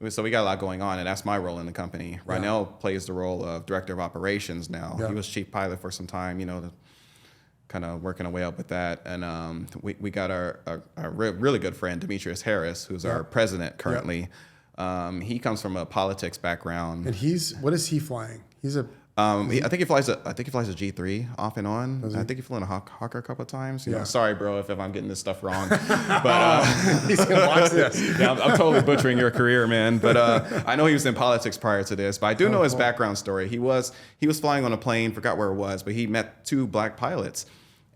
So we got a lot going on, and that's my role in the company. Ronell plays the role of director of operations now. Yeah. He was chief pilot for some time, you know, kind of working our way up with that. And we got our really good friend, Demetrius Harris, who's our president currently. He comes from a politics background. And what is he flying? He's a... I think he flies a G3 off and on. I think he flew in a Hawker a couple of times. You know, sorry, bro, if I'm getting this stuff wrong. But he's gonna watch this. Yeah, I'm totally butchering your career, man. But I know he was in politics prior to this. But I do know his background story. He was flying on a plane, forgot where it was, but he met 2 black pilots,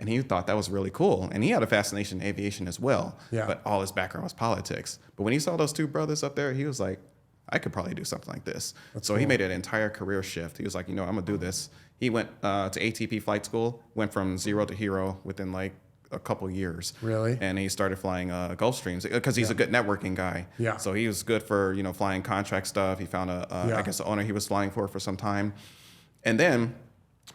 and he thought that was really cool. And he had a fascination in aviation as well. Yeah. But all his background was politics. But when he saw those 2 brothers up there, he was like, I could probably do something like this. So he made an entire career shift. He was like, you know, I'm going to do this. He went to ATP flight school, went from zero to hero within like a couple years. Really? And he started flying Gulfstreams because he's a good networking guy. Yeah. So he was good for, you know, flying contract stuff. He found I guess, the owner he was flying for some time. And then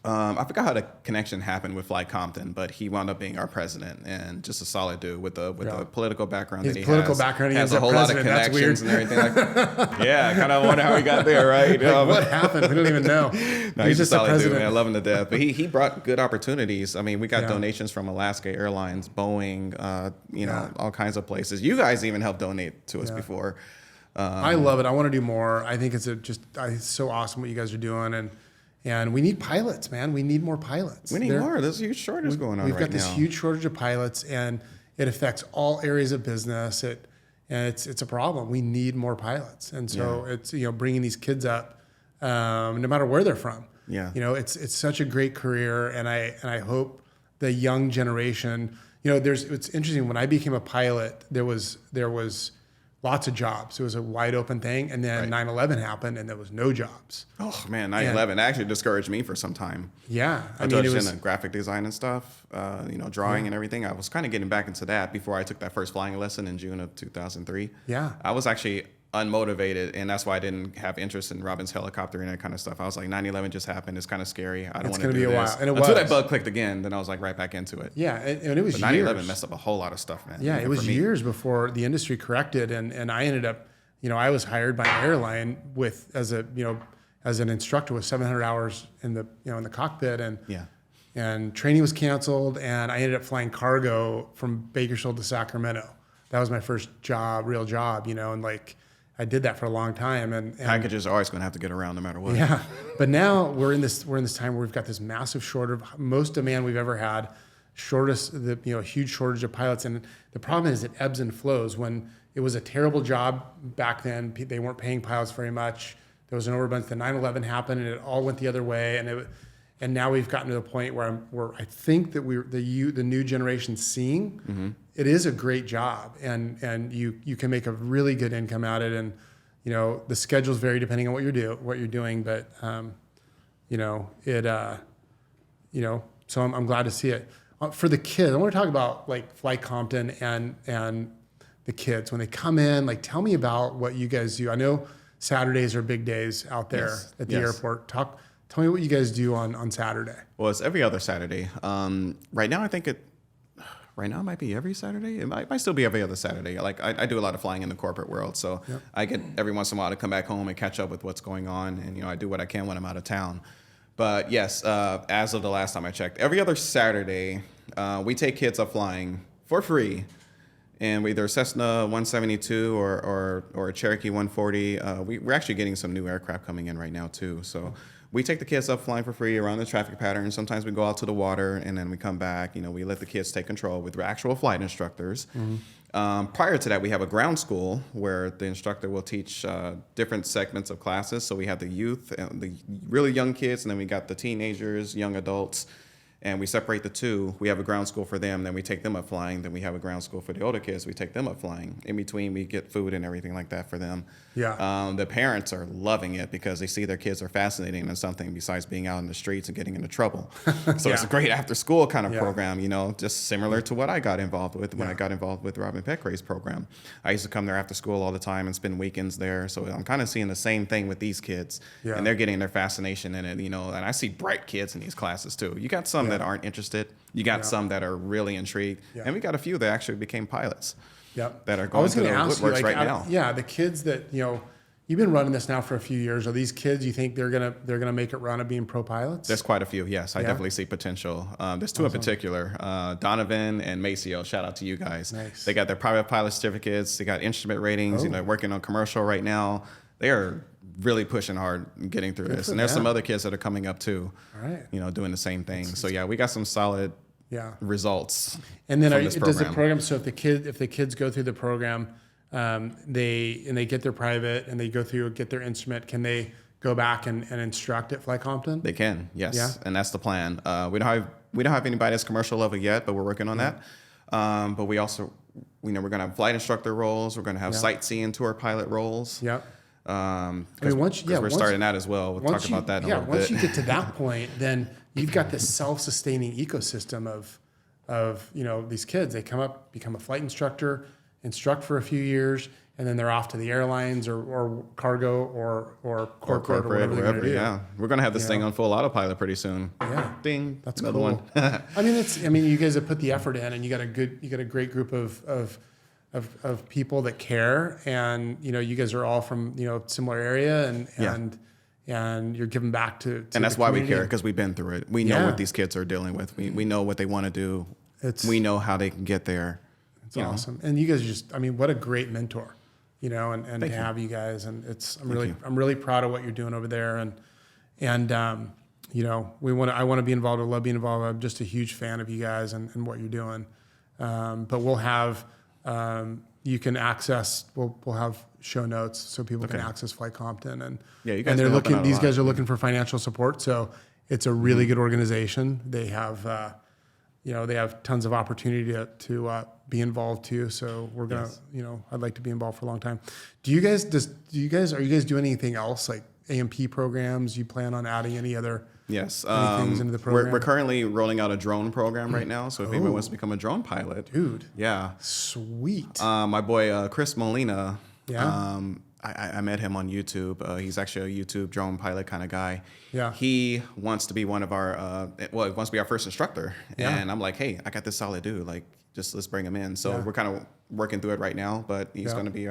I forgot how the connection happened with Fly Compton, but he wound up being our president and just a solid dude with the political background that he has a whole lot of connections and everything like that. Yeah, I kind of wonder how he got there, right? What happened? We don't even know. No, he's just a solid dude, man. I love him to death. But he brought good opportunities. I mean, we got donations from Alaska Airlines, Boeing, you know, all kinds of places. You guys even helped donate to us before. I love it. I want to do more. I think it's so awesome what you guys are doing, and we need pilots, man. We need more pilots. We need more. There's a huge shortage going on right now. We've got this huge shortage of pilots, and it affects all areas of business. And it's a problem. We need more pilots. And so it's, bringing these kids up, no matter where they're from. Yeah. It's such a great career. And I hope the young generation, it's interesting. When I became a pilot, there was lots of jobs. It was a wide open thing. And then 9/11 happened and there was no jobs. Oh man, 9/11 actually discouraged me for some time. Yeah. I mean, it was in graphic design and stuff, drawing and everything. I was kind of getting back into that before I took that first flying lesson in June of 2003. Yeah. I was actually unmotivated, and that's why I didn't have interest in Robin's helicopter and that kind of stuff. I was like, 9/11 just happened. It's kind of scary. I don't want to do this. It's going to be a while. And until that bug clicked again, then I was like right back into it. Yeah, and it was 9/11 messed up a whole lot of stuff, man. Yeah, it was years before the industry corrected, and I ended up, I was hired by an airline as an instructor with 700 hours in the cockpit, and training was canceled, and I ended up flying cargo from Bakersfield to Sacramento. That was my first real job, and I did that for a long time, and packages are always going to have to get around no matter what. Yeah, but now we're in this time where we've got this massive shortage, most demand we've ever had, huge shortage of pilots, and the problem is it ebbs and flows. When it was a terrible job back then, they weren't paying pilots very much. There was an overabundance. The 9/11 happened, and it all went the other way, and now we've gotten to the point where I think that the new generation seeing. It is a great job, and you can make a really good income at it, and the schedules vary depending on what you're doing, but so I'm glad to see it. For the kids, I want to talk about like Fly Compton and the kids when they come in. Like, tell me about what you guys do. I know Saturdays are big days out there at the airport. Tell me what you guys do on Saturday. Well, it's every other Saturday. Right now, Right now, it might be every Saturday. It might still be every other Saturday. Like I do a lot of flying in the corporate world, so I get every once in a while to come back home and catch up with what's going on, and I do what I can when I'm out of town. But yes, as of the last time I checked, every other Saturday, we take kids up flying for free, and either Cessna 172 or a Cherokee 140. We're actually getting some new aircraft coming in right now too, so. We take the kids up flying for free around the traffic pattern. Sometimes we go out to the water and then we come back. We let the kids take control with actual flight instructors. Prior to that, we have a ground school where the instructor will teach different segments of classes. So we have the youth, the really young kids, and then we got the teenagers, young adults. And we separate the two. We have a ground school for them, then we take them up flying. Then we have a ground school for the older kids. We take them up flying. In between, we get food and everything like that for them. Yeah. The parents are loving it because they see their kids are fascinating in something besides being out in the streets and getting into trouble. So it's a great after-school kind of program, just similar to what I got involved with when I got involved with Robin Peckray's program. I used to come there after school all the time and spend weekends there. So I'm kind of seeing the same thing with these kids. Yeah. And they're getting their fascination in it, and I see bright kids in these classes too. You got some that aren't interested. You got some that are really intrigued. Yeah. And we got a few that actually became pilots that are going through the woodworks right now. Yeah, the kids that, you've been running this now for a few years. Are these kids, you think they're gonna make it run of being pro pilots? There's quite a few, yes. I definitely see potential. There's two in particular, Donovan and Maceo. Shout out to you guys. Nice. They got their private pilot certificates. They got instrument ratings. Working on commercial right now. They are really pushing hard and getting through this. And there's some other kids that are coming up too, doing the same thing. So we got some solid results. And then does the program, so if the kids go through the program, they get their private and they go through, get their instrument, can they go back and instruct at Fly Compton? They can, yes. Yeah. And that's the plan. We don't have anybody that's commercial level yet, but we're working on that. But we also, we're going to have flight instructor roles. We're going to have sightseeing tour pilot roles. Yep. Once we're starting that as well. We'll talk about that in a little bit. Once you get to that point, then you've got this self-sustaining ecosystem of these kids. They come up, become a flight instructor, instruct for a few years, and then they're off to the airlines or cargo or corporate or whatever they're going to do. Yeah, we're going to have this thing on full autopilot pretty soon. Yeah, ding, that's another cool. one. You guys have put the effort in, and you got a great group of people that care, and you guys are all from similar area, and you're giving back to and that's why we care, because we've been through it. We know what these kids are dealing with. We know what they want to do. We know how they can get there. It's awesome, and you guys are just what a great mentor, and to have you guys, and I'm really proud of what you're doing over there, and I want to be involved. I love being involved. I'm just a huge fan of you guys and what you're doing. But we'll have, you can access, we'll have show notes so people can access Fly Compton. And, you guys and they're looking, these guys are lot. looking for financial support. So it's a really good organization. They have, they have tons of opportunity to be involved too. So we're going to, I'd like to be involved for a long time. Are you guys doing anything else like AMP programs? You plan on adding any other Yes. things into the program? We're currently rolling out a drone program right now. So if anyone wants to become a drone pilot, dude, yeah, sweet. My boy, Chris Molina, yeah. I met him on YouTube. He's actually a YouTube drone pilot kind of guy. Yeah. He wants to be one of our, he wants to be our first instructor. Yeah. And I'm like, hey, I got this solid dude. Like, just let's bring him in. So we're kind of working through it right now, but he's going to be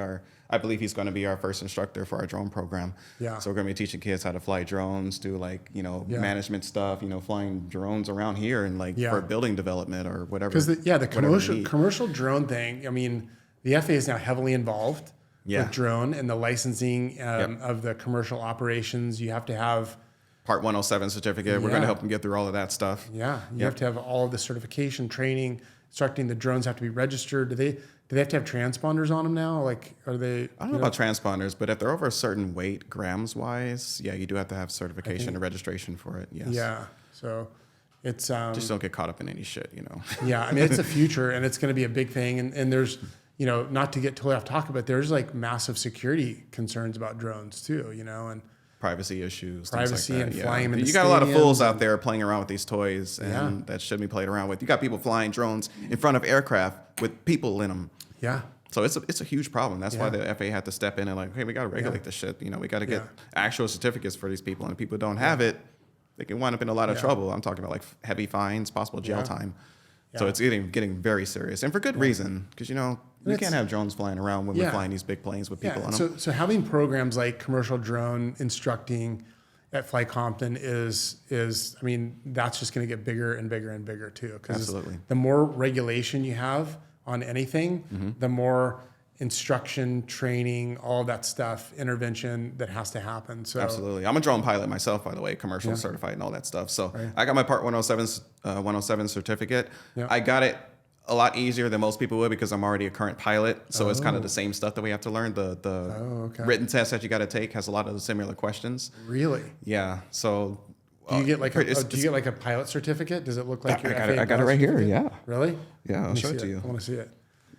I believe he's going to be our first instructor for our drone program. Yeah. So we're going to be teaching kids how to fly drones, do like, management stuff, flying drones around here and like for building development or whatever. Because the commercial drone thing, I mean, the FAA is now heavily involved with drone and the licensing of the commercial operations. You have to have Part 107 certificate. We're going to help them get through all of that stuff. Yeah. You have to have all of the certification, training, instructing. The drones have to be registered. Do they have to have transponders on them now? Like, are they? I don't know about transponders, but if they're over a certain weight, grams wise, you do have to have certification and registration for it. Yes. Yeah. So it's just don't get caught up in any shit, Yeah, I mean it's the future, and it's going to be a big thing. And there's, not to get totally off topic, but there's like massive security concerns about drones too. And privacy issues, privacy things like that. and flying them in the You got a lot of fools stadiums out there playing around with these toys, and that shouldn't be played around with. You got people flying drones in front of aircraft with people in them. Yeah. So it's a huge problem. That's why the FAA had to step in and like, hey, we got to regulate this shit. We got to get actual certificates for these people, and if people don't have it, they can wind up in a lot of trouble. I'm talking about like heavy fines, possible jail time. So it's getting very serious, and for good reason, because you can't have drones flying around when we're flying these big planes with people on them. So having programs like commercial drone instructing at Fly Compton is I mean, that's just going to get bigger and bigger and bigger too. Because the more regulation you have on anything, the more instruction, training, all that stuff, intervention that has to happen. So absolutely. I'm a drone pilot myself, by the way, commercial certified and all that stuff. So I got my Part 107 certificate. I got it a lot easier than most people would because I'm already a current pilot. So it's kind of the same stuff that we have to learn. The written test that you got to take has a lot of the similar questions. Really? Yeah. So do you get like a pilot certificate? Does it look like your I got it right here. Yeah. Really? Yeah, I'll show it to you. I want to see it.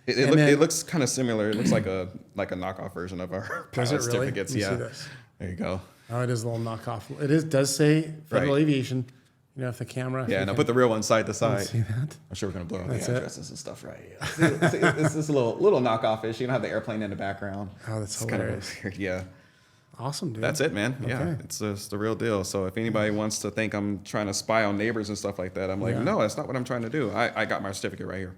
It looks kind of similar. It looks like a knockoff version of our pilot certificates. Let me see this. There you go. Oh, it is a little knockoff. It does say Federal Aviation. If the camera. Yeah, and I put the real one side to side. See that? I'm sure we're gonna blow out the addresses and stuff, right? Yeah. See, it's this little knockoff-ish. You don't have the airplane in the background. Oh, that's hilarious. Kind of weird. Yeah. Awesome, dude. That's it, man. Okay. Yeah, it's the real deal. So if anybody wants to think I'm trying to spy on neighbors and stuff like that, I'm like, no, that's not what I'm trying to do. I got my certificate right here.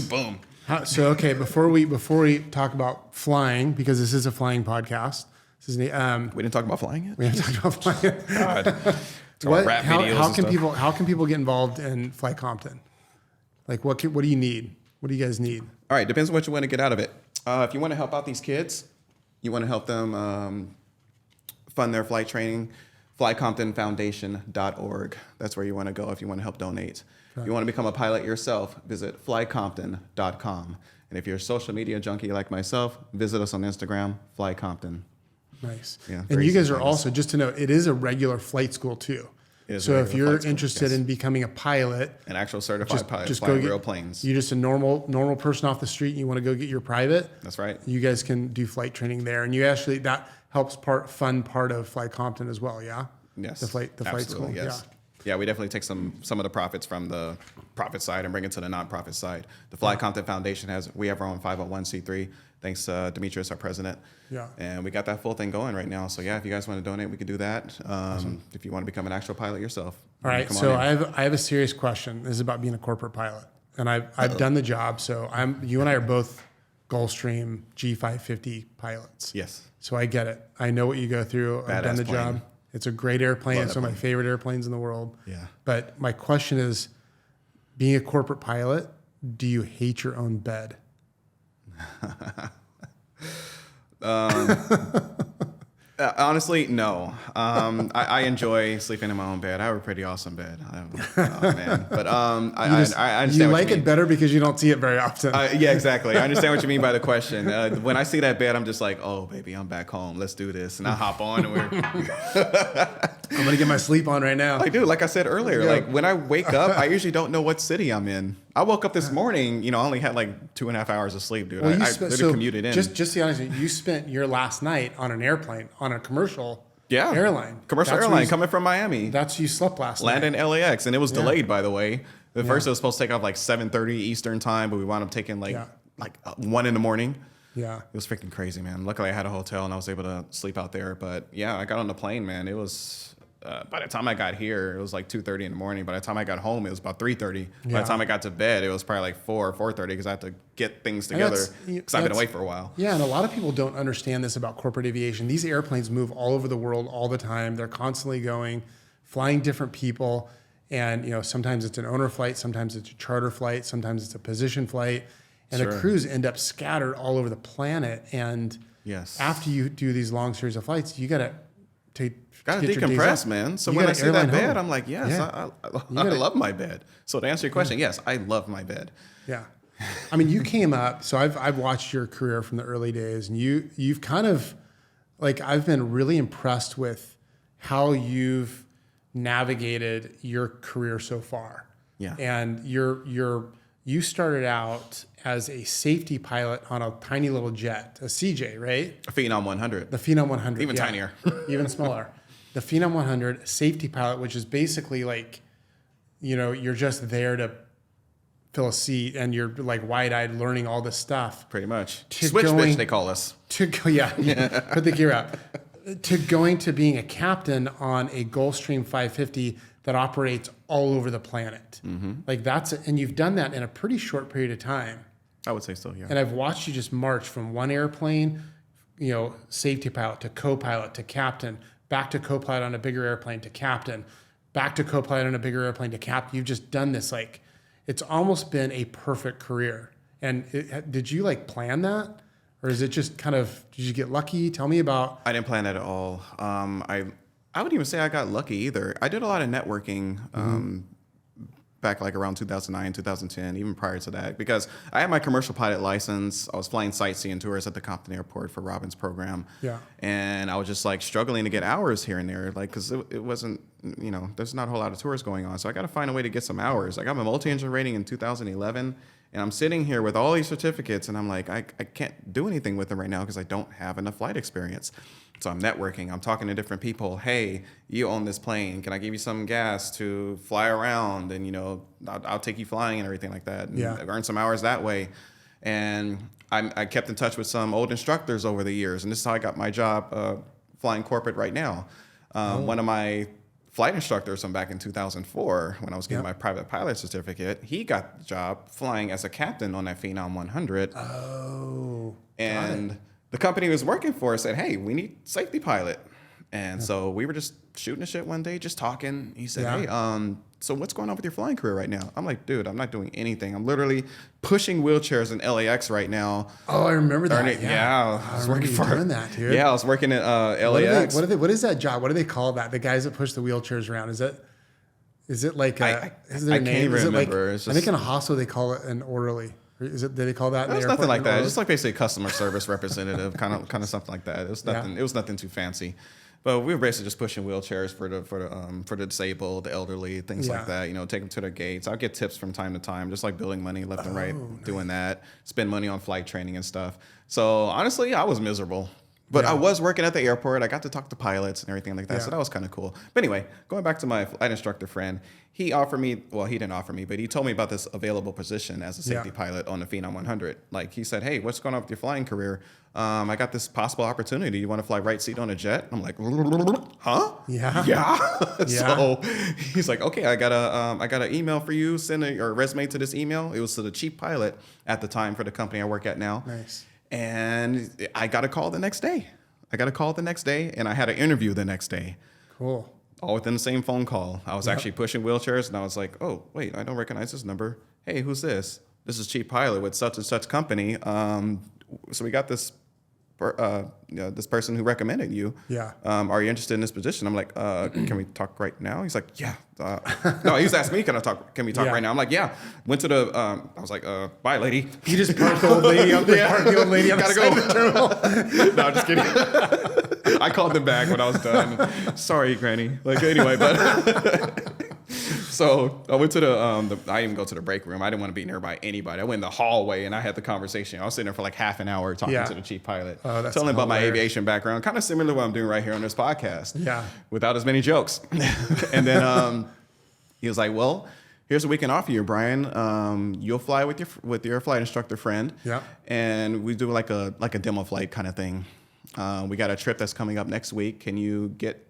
Boom. Okay, before we talk about flying, because this is a flying podcast. This is we didn't talk about flying yet. We haven't talked about flying. God. How can people get involved in Fly Compton? Like what do you need? What do you guys need? All right, depends on what you want to get out of it. If you want to help out these kids, you want to help them fund their flight training, flycomptonfoundation.org. That's where you want to go if you want to help donate. If you want to become a pilot yourself, visit flycompton.com. And if you're a social media junkie like myself, visit us on Instagram, Fly Compton. Nice. Yeah, and you guys are also, just to know, it is a regular flight school too. So if you're interested in becoming a pilot, an actual certified pilot, just flying go get real planes. You're just a normal person off the street and you want to go get your private. That's right. You guys can do flight training there, and that helps fund part of Fly Compton as well. Yeah. Yes. The flight school. Yes. Yeah, we definitely take some of the profits from the profit side and bring it to the nonprofit side. The Fly Compton Foundation we have our own 501c3. Thanks to Demetrius, our president. Yeah. And we got that full thing going right now. So if you guys want to donate, we can do that. Awesome. If you want to become an actual pilot yourself. All right. So I have a serious question. This is about being a corporate pilot, and I've done the job. So you and I are both Gulfstream G550 pilots. Yes. So I get it. I know what you go through. I've done the job. It's a great airplane. It's one of my favorite airplanes in the world. Yeah. But my question is, being a corporate pilot, do you hate your own bed? Honestly, no. I enjoy sleeping in my own bed. I have a pretty awesome bed. Oh, man. But I understand. You what like you mean. it better because you don't see it very often. Yeah, exactly. I understand what you mean by the question. When I see that bed, I'm just like, oh, baby, I'm back home. Let's do this. And I hop on and we're. I'm going to get my sleep on right now. I do. Like I said earlier, like when I wake up, I usually don't know what city I'm in. I woke up this morning, I only had like 2.5 hours of sleep, dude. I literally commuted in. Just to be honest, you spent your last night on an airplane, on a commercial airline. Commercial airline coming from Miami. That's you slept last night. Landed in LAX, and it was delayed, by the way. The first it was supposed to take off like 7:30 Eastern time, but we wound up taking like 1 in the morning. Yeah. It was freaking crazy, man. Luckily, I had a hotel, and I was able to sleep out there. But yeah, I got on the plane, man. It was... by the time I got here, it was like 2:30 in the morning. By the time I got home, it was about 3:30. By the time I got to bed, it was probably like 4 or 4:30 because I had to get things together because I've been away for a while. Yeah, and a lot of people don't understand this about corporate aviation. These airplanes move all over the world all the time. They're constantly going, flying different people. And, sometimes it's an owner flight, sometimes it's a charter flight, sometimes it's a position flight. And the crews end up scattered all over the planet. And after you do these long series of flights, you got to Got to decompress, man. So when I see that bed, I'm like, yes, I love my bed. So to answer your question, yes, I love my bed. Yeah. I mean, you came up, so I've watched your career from the early days, and you've kind of, like, I've been really impressed with how you've navigated your career so far. Yeah. And you started out as a safety pilot on a tiny little jet, a CJ, right? A Phenom 100. The Phenom 100. Even tinier. Even smaller. The Phenom 100 safety pilot, which is basically like, you're just there to fill a seat and you're like wide-eyed learning all this stuff. Pretty much. Switch bitch, they call us. Put the gear up. To going to being a captain on a Gulfstream 550 that operates all over the planet. Mm-hmm. Like and you've done that in a pretty short period of time. I would say so, yeah. And I've watched you just march from one airplane, safety pilot to co-pilot to captain, back to co-pilot on a bigger airplane to captain, back to co-pilot on a bigger airplane to captain. You've just done this, like, it's almost been a perfect career. And did you plan that? Or is it just kind of, did you get lucky? Tell me about. I didn't plan that at all. I wouldn't even say I got lucky either. I did a lot of networking back like around 2009, 2010, even prior to that, because I had my commercial pilot license. I was flying sightseeing tours at the Compton Airport for Robin's program. Yeah. And I was just like struggling to get hours here and there, like, because it wasn't, there's not a whole lot of tours going on. So I got to find a way to get some hours. I got my multi-engine rating in 2011. And I'm sitting here with all these certificates, and I'm like, I can't do anything with them right now because I don't have enough flight experience. So I'm networking. I'm talking to different people. Hey, you own this plane. Can I give you some gas to fly around? And, I'll take you flying and everything like that. And earn some hours that way. And I kept in touch with some old instructors over the years. And this is how I got my job flying corporate right now. One of my flight instructors from back in 2004, when I was getting my private pilot certificate, he got the job flying as a captain on that Phenom 100. Oh. And the company he was working for said, hey, we need safety pilot. And so we were just shooting the shit one day, just talking. He said, hey, so what's going on with your flying career right now? I'm like, dude, I'm not doing anything. I'm literally pushing wheelchairs in LAX right now. Oh, I remember that. I was working for doing that, dude. Yeah, I was working at LAX. What is that job? What do they call that? The guys that push the wheelchairs around. Is it like is there a name? Can't remember. I think in a hospital they call it an orderly. Do they call that? It was nothing like that. Just like basically customer service representative, kind of something like that. It was nothing. It was nothing too fancy. But we were basically just pushing wheelchairs for the disabled, the elderly, things like that. Take them to their gates. I'll get tips from time to time, just like building money left and right, doing that. Spend money on flight training and stuff. So honestly, I was miserable. But I was working at the airport. I got to talk to pilots and everything like that. So that was kind of cool. But anyway, going back to my flight instructor friend, he offered me, well, he didn't offer me, but he told me about this available position as a safety pilot on the Phenom 100. Like, he said, hey, what's going on with your flying career? I got this possible opportunity. You want to fly right seat on a jet? I'm like, huh? Yeah. So he's like, okay, I got an email for you. Send your resume to this email. It was to the chief pilot at the time for the company I work at now. Nice. And I got a call the next day. And I had an interview the next day. Cool. All within the same phone call. I was actually pushing wheelchairs, and I was like, oh, wait, I don't recognize this number. Hey, who's this? This is Chief Pilot with such and such company. So we got this this person who recommended you. Yeah. Are you interested in this position? I'm like, can we talk right now? He's like, yeah. No, he was asking me, can we talk right now? I'm like, yeah. Went to the, I was like, bye, lady. You just parked the old lady up there. Parked the old lady up Gotta the go. terminal. No, I'm just kidding. I called them back when I was done. Sorry, Granny. Like, anyway, but... So I went to I didn't even go to the break room. I didn't want to be nearby anybody. I went in the hallway and I had the conversation. I was sitting there for like half an hour talking to the chief pilot, telling him about my aviation background, kind of similar to what I'm doing right here on this podcast. Yeah. Without as many jokes. And then he was like, well, here's what we can offer you, Brian. You'll fly with your flight instructor friend. Yeah. And we do like a demo flight kind of thing. We got a trip that's coming up next week. Can you get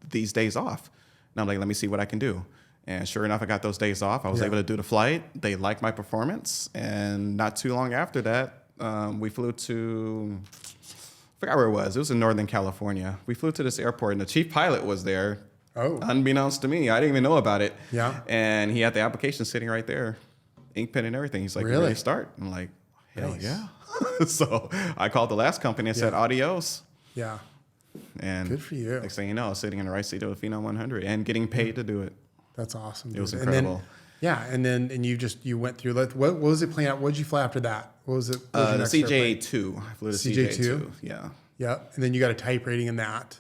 these days off? And I'm like, let me see what I can do. And sure enough, I got those days off. I was able to do the flight. They liked my performance. And not too long after that, we flew to, I forgot where it was. It was in Northern California. We flew to this airport, and the chief pilot was there. Oh. Unbeknownst to me. I didn't even know about it. Yeah. And he had the application sitting right there, ink pen and everything. He's like, really? You ready to start? I'm like, hell yeah. So I called the last company and said, adios. Yeah. And good for you. Next thing you know, I was sitting in the right seat of the Phenom 100 and getting paid to do it. That's awesome. Dude. It was incredible. And then you went through. What was it playing out? What did you fly after that? What was it? The CJ2. I flew the CJ2. Yeah. Yeah. And then you got a type rating in that.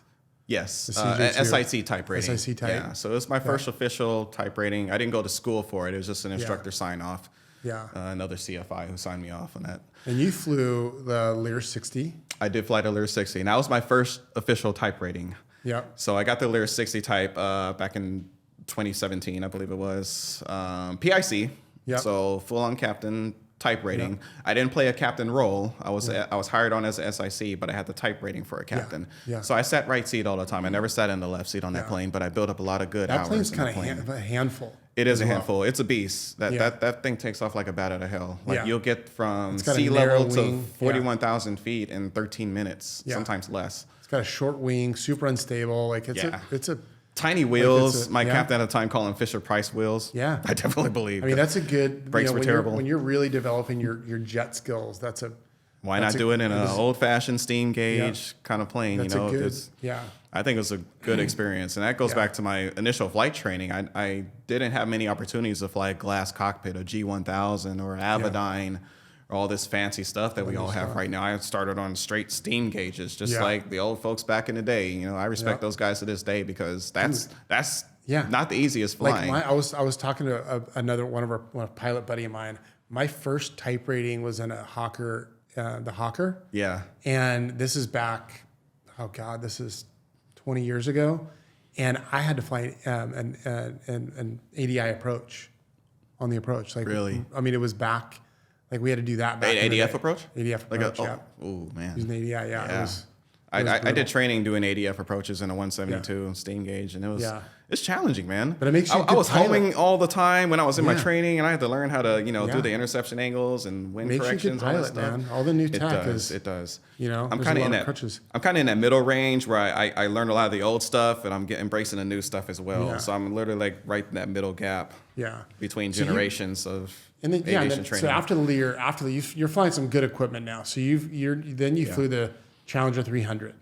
Yes. SIC type rating. SIC type. Yeah. So it was my first official type rating. I didn't go to school for it. It was just an instructor sign off. Yeah. Another CFI who signed me off on that. And you flew the Lear 60. I did fly the Lear 60. And that was my first official type rating. Yeah. So I got the Lear 60 type back in 2017, I believe it was. PIC. Yep. So full on captain type rating. Yep. I didn't play a captain role. I was hired on as a SIC, but I had the type rating for a captain. Yeah. So I sat right seat all the time. I never sat in the left seat on that plane, but I built up a lot of good hours. That plane's kind of a handful. It is a handful. It's a beast. That thing takes off like a bat out of hell. Like you'll get from sea level to 41,000 feet in 13 minutes, sometimes less. It's got a short wing, super unstable. Like it's a tiny wheels. My captain at the time called them Fisher Price wheels. Yeah, I definitely believe. I mean, that's a good. Brakes were terrible. When you're really developing your jet skills, why not do it in an old-fashioned steam gauge kind of plane? That's a good, I think it was a good experience, and that goes back to my initial flight training. I didn't have many opportunities to fly a glass cockpit, a G1000 or Avidyne, or all this fancy stuff that we all have right now. I started on straight steam gauges, just like the old folks back in the day. I respect those guys to this day because that's not the easiest flying. Like I was talking to one of a pilot buddy of mine. My first type rating was in a Hawker, the Hawker. Yeah. And this is back, this is 20 years ago. And I had to fly an ADI approach on the approach. Like, really? I mean, it was back. Like we had to do that back. ADF approach? ADF approach. Oh man. Using ADI, yeah. I did training doing ADF approaches in a 172 steam gauge, and it's challenging, man. But it makes you I was homing all the time when I was in my training, and I had to learn how to do the interception angles and wind corrections. All that stuff. Man. All the new tech it does. I'm kind of in that. I'm kind of in that middle range where I learned a lot of the old stuff, and I'm embracing the new stuff as well. Yeah. So I'm literally like right in that middle gap. Yeah. Between generations of. And then, aviation training. So after the Lear, you're flying some good equipment now. So you flew the Challenger 300.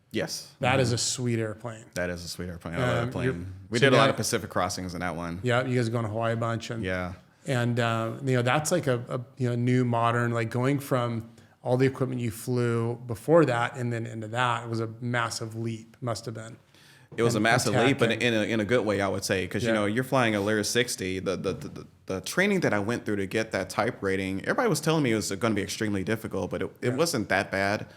Yes. That is a sweet airplane. That is a sweet airplane. I love that plane. We did a lot of Pacific crossings in that one. Yeah, you guys are going to Hawaii a bunch. And that's like a new modern, like going from all the equipment you flew before that and then into that, it was a massive leap, must have been. It was a massive leap, but in a good way, I would say, because you're flying a Lear 60. The training that I went through to get that type rating, everybody was telling me it was going to be extremely difficult, but it wasn't that bad.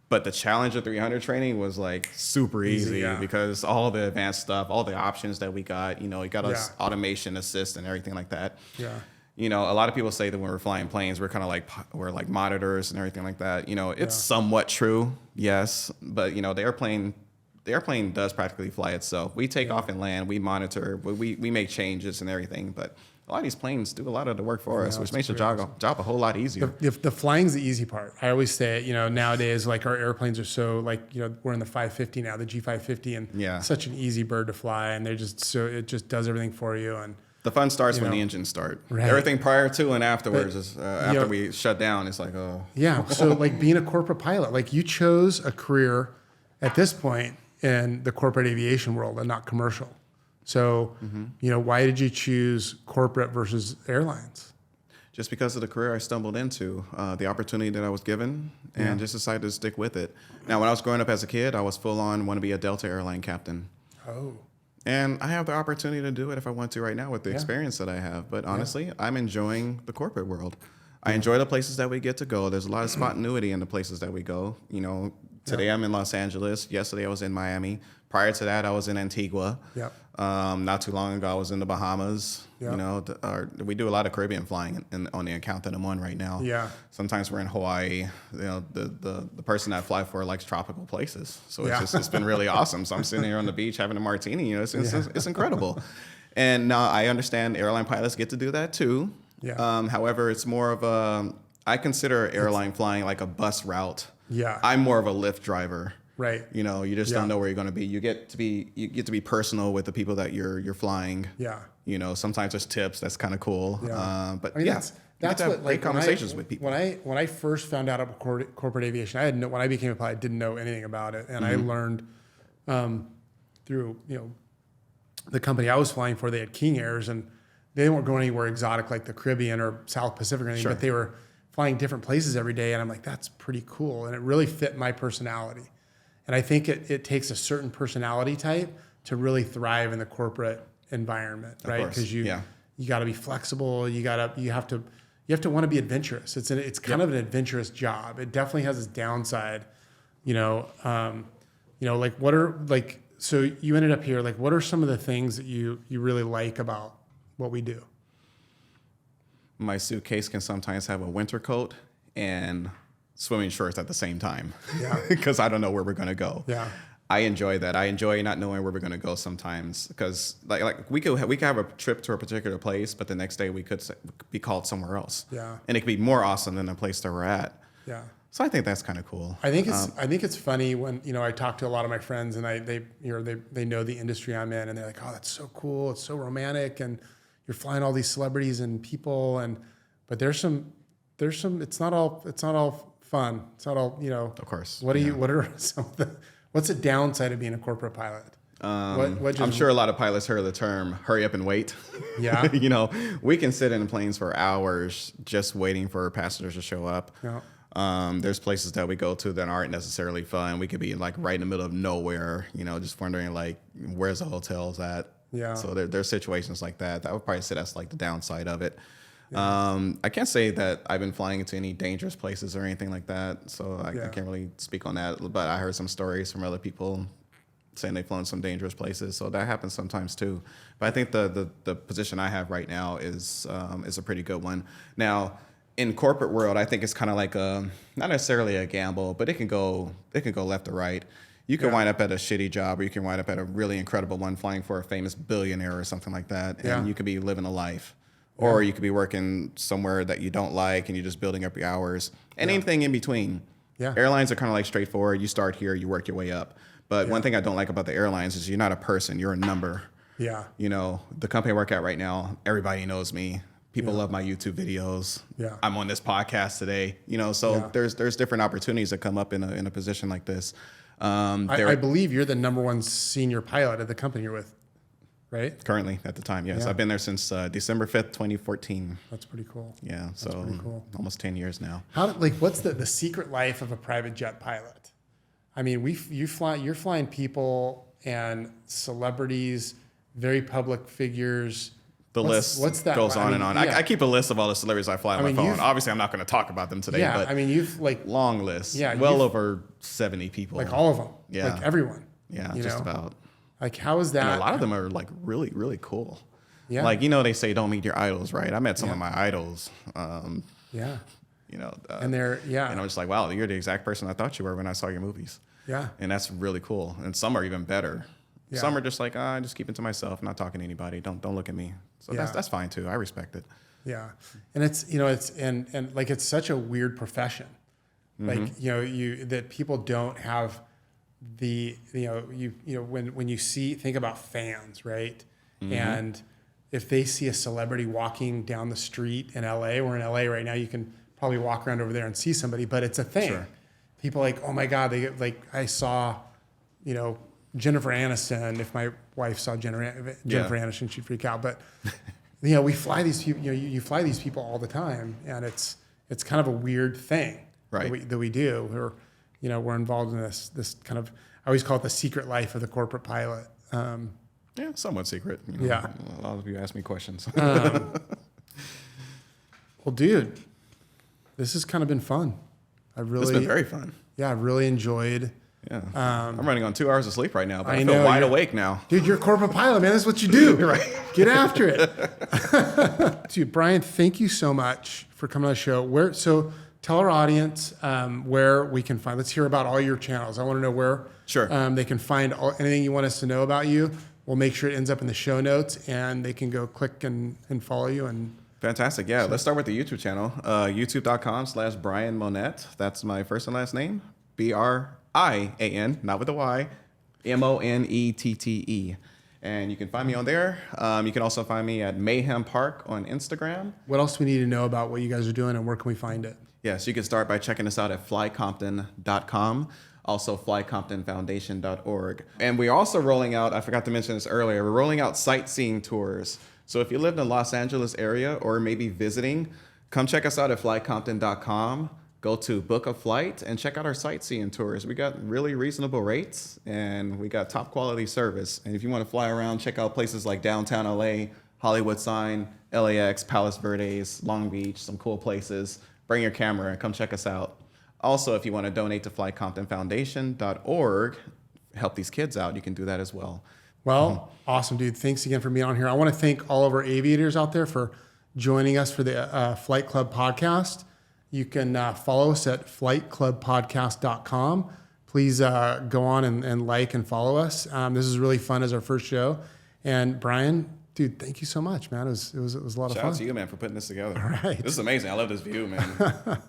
But the Challenger 300 training was like super easy because all the advanced stuff, all the options that we got, you got us automation assist and everything like that. Yeah. A lot of people say that when we're flying planes, we're kind of like monitors and everything like that. It's somewhat true, yes, but the airplane does practically fly itself. We take off and land, we monitor, we make changes and everything, but a lot of these planes do a lot of the work for us, which makes the job a whole lot easier. The flying's the easy part. I always say, nowadays, like our airplanes are so we're in the 550 now, the G550, and such an easy bird to fly, and they're just it just does everything for you. And The fun starts when the engines start. Right. Everything prior to and afterwards is after we shut down. It's like, oh. Yeah. So like being a corporate pilot, like you chose a career at this point in the corporate aviation world and not commercial. So, why did you choose corporate versus airlines? Just because of the career I stumbled into, the opportunity that I was given, and just decided to stick with it. Now, when I was growing up as a kid, I was full on want to be a Delta airline captain. Oh. And I have the opportunity to do it if I want to right now with the experience that I have. But honestly, I'm enjoying the corporate world. I enjoy the places that we get to go. There's a lot of spontaneity in the places that we go. Today I'm in Los Angeles. Yesterday I was in Miami. Prior to that, I was in Antigua. Yep. Not too long ago, I was in the Bahamas. Yep. We do a lot of Caribbean flying on the account that I'm on right now. Yeah. Sometimes we're in Hawaii. The person I fly for likes tropical places, so it's been really awesome. So I'm sitting here on the beach having a martini. It's incredible. And now I understand airline pilots get to do that too. Yeah. However, it's more of I consider airline flying like a bus route. Yeah. I'm more of a Lyft driver. Right. You just don't know where you're going to be. You get to be personal with the people that you're flying. Yeah. Sometimes there's tips. That's kind of cool. Yeah. But that's what great conversations with people. When I first found out about corporate aviation, when I became a pilot, I didn't know anything about it, and I learned through the company I was flying for. They had King Airs, and they weren't going anywhere exotic like the Caribbean or South Pacific or anything, but they were flying different places every day, and I'm like, that's pretty cool, and it really fit my personality. And I think it takes a certain personality type to really thrive in the corporate environment, right? Because you got to be flexible. You have to want to be adventurous. It's kind of an adventurous job. It definitely has its downside. So you ended up here. Like, what are some of the things that you really like about what we do? My suitcase can sometimes have a winter coat and swimming shorts at the same time. Yeah. Because I don't know where we're going to go. Yeah. I enjoy that. I enjoy not knowing where we're going to go sometimes, because like we could have a trip to a particular place, but the next day we could be called somewhere else. Yeah. And it could be more awesome than the place that we're at. Yeah. So I think that's kind of cool. I think it's funny when I talk to a lot of my friends and they know the industry I'm in, and they're like, oh, that's so cool. It's so romantic, and you're flying all these celebrities and people, but there's some it's not all fun. It's not all, Of course. What's the downside of being a corporate pilot? I'm sure a lot of pilots heard the term "hurry up and wait." Yeah. We can sit in planes for hours just waiting for passengers to show up. Yeah. There's places that we go to that aren't necessarily fun. We could be like right in the middle of nowhere, just wondering like, where's the hotels at? Yeah. So there's situations like that. I would probably say that's like the downside of it. Yeah. I can't say that I've been flying into any dangerous places or anything like that, so I can't really speak on that. But I heard some stories from other people saying they've flown some dangerous places, so that happens sometimes too. But I think the position I have right now is a pretty good one. Now, in corporate world, I think it's kind of like not necessarily a gamble, but it can go left or right. You can wind up at a shitty job, or you can wind up at a really incredible one flying for a famous billionaire or something like that, and you could be living a life. Or you could be working somewhere that you don't like and you're just building up your hours. And anything in between. Yeah. Airlines are kind of like straightforward. You start here, you work your way up. But one thing I don't like about the airlines is you're not a person, you're a number. Yeah. The company I work at right now, everybody knows me. People love my YouTube videos. Yeah. I'm on this podcast today. There's different opportunities that come up in a position like this. I believe you're the number one senior pilot at the company you're with. Right? Currently, at the time, yes. I've been there since December 5th, 2014. That's pretty cool. Yeah, so pretty cool. Almost 10 years now. What's the secret life of a private jet pilot? I mean, you're flying people and celebrities, very public figures. The list goes on and on. Yeah. I keep a list of all the celebrities I fly on my phone. Obviously, I'm not going to talk about them today, but you've long list. Yeah, well over 70 people. Like all of them. Yeah. Like everyone. Yeah, just about. Like, how is that? And a lot of them are like really, really cool. Yeah. Like, they say don't meet your idols, right? I met some of my idols. And they're, and I'm just like, wow, you're the exact person I thought you were when I saw your movies. Yeah. And that's really cool. And some are even better. Yeah. Some are just like, I just keep it to myself, not talking to anybody. Don't look at me. So that's fine too. I respect it. Yeah. And it's, and like, it's such a weird profession. Like, that people don't have when you think about fans, right? Mm-hmm. And if they see a celebrity walking down the street in LA, we're in LA right now, you can probably walk around over there and see somebody, but it's a thing. Sure. People like, oh my God, I saw, Jennifer Aniston. If my wife saw Jennifer Aniston, she'd freak out. But, we fly these people, you fly these people all the time, and it's kind of a weird thing that we do. We're involved in this kind of, I always call it the secret life of the corporate pilot. Yeah, somewhat secret. Yeah. A lot of you ask me questions. Well, dude, this has kind of been fun. It's been very fun. Yeah, I've really enjoyed. Yeah. I'm running on 2 hours of sleep right now, but I know, feel wide awake now. Dude, you're a corporate pilot, man. That's what you do. Right. Get after it. Dude, Brian, thank you so much for coming on the show. So tell our audience where we can find. Let's hear about all your channels. I want to know where they can find anything you want us to know about you. We'll make sure it ends up in the show notes, and they can go click and follow you. Fantastic. Yeah, let's start with the YouTube channel. YouTube.com/Brian Monette. That's my first and last name. BRIAN, not with a Y, MONETTE. And you can find me on there. You can also find me at Mayhem Park on Instagram. What else do we need to know about what you guys are doing, and where can we find it? Yes, you can start by checking us out at flycompton.com. Also flycomptonfoundation.org. And we're also rolling out, I forgot to mention this earlier, we're rolling out sightseeing tours. So if you live in the Los Angeles area or maybe visiting, come check us out at flycompton.com. Go to book a flight and check out our sightseeing tours. We got really reasonable rates, and we got top quality service. And if you want to fly around, check out places like downtown LA, Hollywood Sign, LAX, Palos Verdes, Long Beach, some cool places. Bring your camera and come check us out. Also, if you want to donate to flycomptonfoundation.org, help these kids out, you can do that as well. Well, awesome, dude. Thanks again for being on here. I want to thank all of our aviators out there for joining us for the Flight Club podcast. You can follow us at flightclubpodcast.com. Please go on and like and follow us. This is really fun as our first show. And Brian, dude, thank you so much, man. It was a lot of fun. Shout out to you, man, for putting this together. All right. This is amazing. I love this view, man.